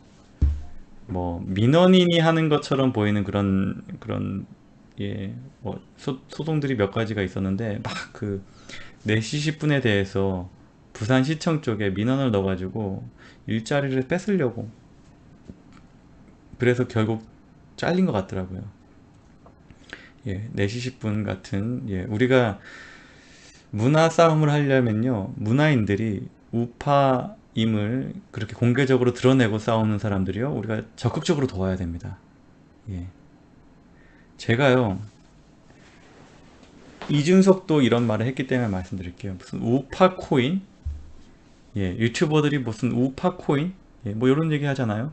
뭐, 민원인이 하는 것처럼 보이는 그런, 예, 뭐, 소송들이 몇 가지가 있었는데, 막 그, 4시 10분에 대해서 부산시청 쪽에 민원을 넣어가지고 일자리를 뺏으려고. 그래서 결국 잘린 것 같더라고요. 예, 4시 10분 같은, 예, 우리가 문화 싸움을 하려면요, 문화인들이 우파임을 그렇게 공개적으로 드러내고 싸우는 사람들이요, 우리가 적극적으로 도와야 됩니다. 예. 제가요, 이준석도 이런 말을 했기 때문에 말씀드릴게요. 무슨 우파 코인? 예, 유튜버들이 무슨 우파 코인? 예, 뭐 이런 얘기 하잖아요.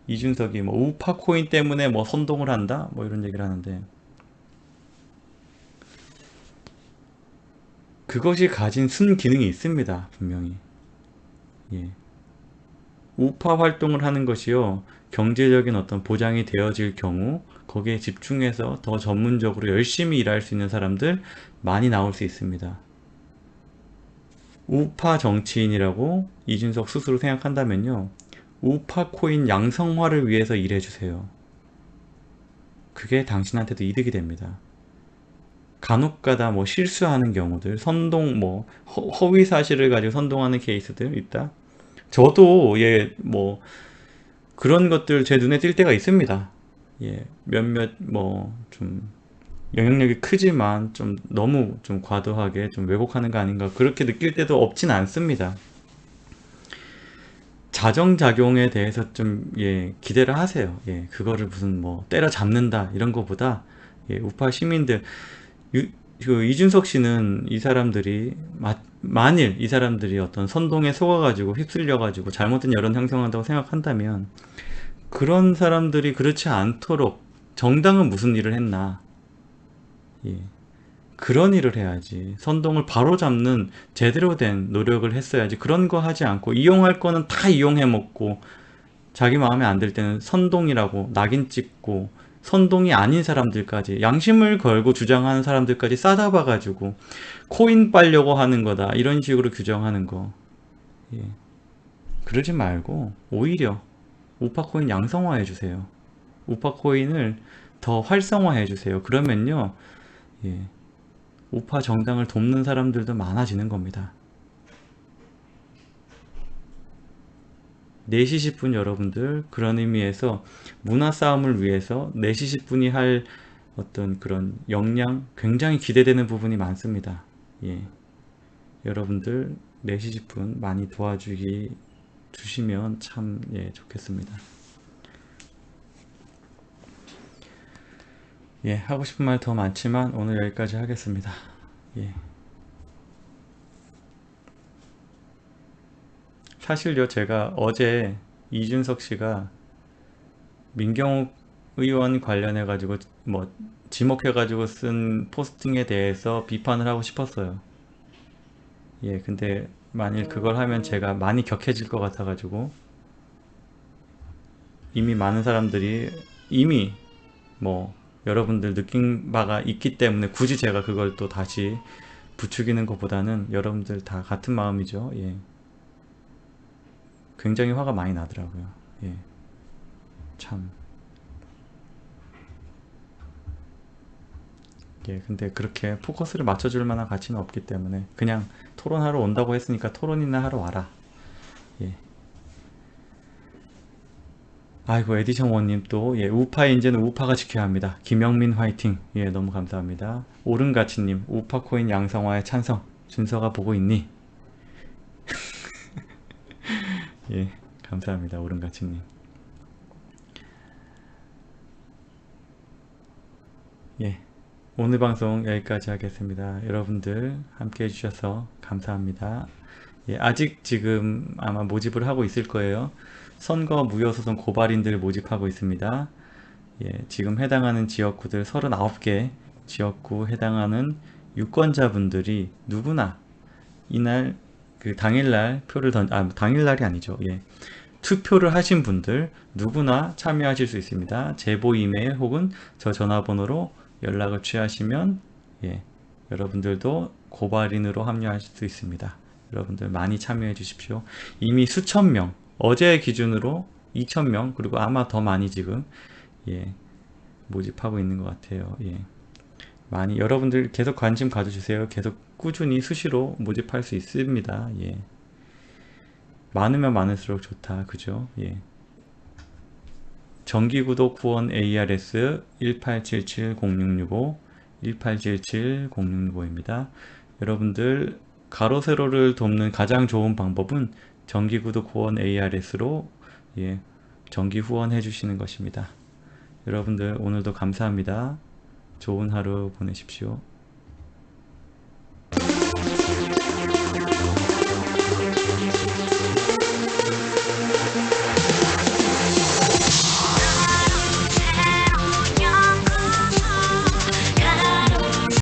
이준석이 뭐 우파 코인 때문에 뭐 선동을 한다? 뭐 이런 얘기를 하는데, 그것이 가진 순기능이 있습니다, 분명히. 예. 우파 활동을 하는 것이요, 경제적인 어떤 보장이 되어질 경우 거기에 집중해서 더 전문적으로 열심히 일할 수 있는 사람들 많이 나올 수 있습니다. 우파 정치인이라고 이준석 스스로 생각한다면요, 우파 코인 양성화를 위해서 일해주세요. 그게 당신한테도 이득이 됩니다. 간혹가다 뭐 실수하는 경우들, 선동, 뭐 허위 사실을 가지고 선동하는 케이스들 있다. 저도 예, 뭐 그런 것들 제 눈에 띌 때가 있습니다. 예, 몇몇 뭐 좀 영향력이 크지만 좀 너무 좀 과도하게 좀 왜곡하는 거 아닌가 그렇게 느낄 때도 없진 않습니다. 자정작용에 대해서 좀 예, 기대를 하세요. 예, 그거를 무슨 뭐 때려잡는다 이런 거보다 예, 우파 시민들 유, 그 이준석 씨는 이 사람들이 만일 이 사람들이 어떤 선동에 속아가지고 휩쓸려가지고 잘못된 여론 형성한다고 생각한다면 그런 사람들이 그렇지 않도록 정당은 무슨 일을 했나? 예. 그런 일을 해야지. 선동을 바로잡는 제대로 된 노력을 했어야지. 그런 거 하지 않고 이용할 거는 다 이용해 먹고 자기 마음에 안 들 때는 선동이라고 낙인 찍고 선동이 아닌 사람들까지 양심을 걸고 주장하는 사람들까지 싸잡아가지고 코인 빨려고 하는 거다. 이런 식으로 규정하는 거. 예. 그러지 말고 오히려 우파 코인 양성화해 주세요. 우파 코인을 더 활성화해 주세요. 그러면요, 예, 우파 정당을 돕는 사람들도 많아지는 겁니다. 4시 10분 여러분들, 그런 의미에서 문화 싸움을 위해서 4시 10분이 할 어떤 그런 역량 굉장히 기대되는 부분이 많습니다. 예, 여러분들 4시 10분 많이 주시면 참 예, 좋겠습니다. 예, 하고 싶은 말 더 많지만 오늘 여기까지 하겠습니다. 예. 사실요, 제가 어제 이준석 씨가 민경욱 의원 관련해가지고 뭐 지목해가지고 쓴 포스팅에 대해서 비판을 하고 싶었어요. 예, 근데 만일 그걸 하면 제가 많이 격해질 것 같아가지고 이미 많은 사람들이 이미 뭐 여러분들 느낀 바가 있기 때문에 굳이 제가 그걸 또 다시 부추기는 것보다는 여러분들 다 같은 마음이죠. 예. 굉장히 화가 많이 나더라고요. 예, 참. 예, 근데 그렇게 포커스를 맞춰줄 만한 가치는 없기 때문에 그냥 토론하러 온다고 했으니까 토론이나 하러 와라. 예. 아이고, 에디션 원님 또, 예, 우파의 인재는 우파가 지켜야 합니다. 김영민 화이팅. 예, 너무 감사합니다. 오른가치님, 우파 코인 양성화에 찬성. 준서가 보고 있니? 예, 감사합니다. 오른가치님. 예, 오늘 방송 여기까지 하겠습니다. 여러분들 함께 해주셔서 감사합니다. 예, 아직 지금 아마 모집을 하고 있을 거예요. 선거 무효소송 고발인들 모집하고 있습니다. 예, 지금 해당하는 지역구들 39개 지역구 해당하는 유권자분들이 누구나 이날 그 당일날 표를 당일날이 아니죠. 예, 투표를 하신 분들 누구나 참여하실 수 있습니다. 제보 이메일 혹은 저 전화번호로 연락을 취하시면 예, 여러분들도 고발인으로 합류하실 수 있습니다. 여러분들 많이 참여해 주십시오. 이미 수천 명, 어제 기준으로 2,000명, 그리고 아마 더 많이 지금 예, 모집하고 있는 것 같아요. 예. 많이 여러분들 계속 관심 가져주세요. 계속 꾸준히 수시로 모집할 수 있습니다. 예. 많으면 많을수록 좋다. 그죠? 예. 정기구독 후원 ARS 1877-0665 1877-0665입니다. 여러분들 가로 세로를 돕는 가장 좋은 방법은 정기구독 후원 ARS로 예, 정기 후원해 주시는 것입니다. 여러분들 오늘도 감사합니다. 좋은 하루 보내십시오.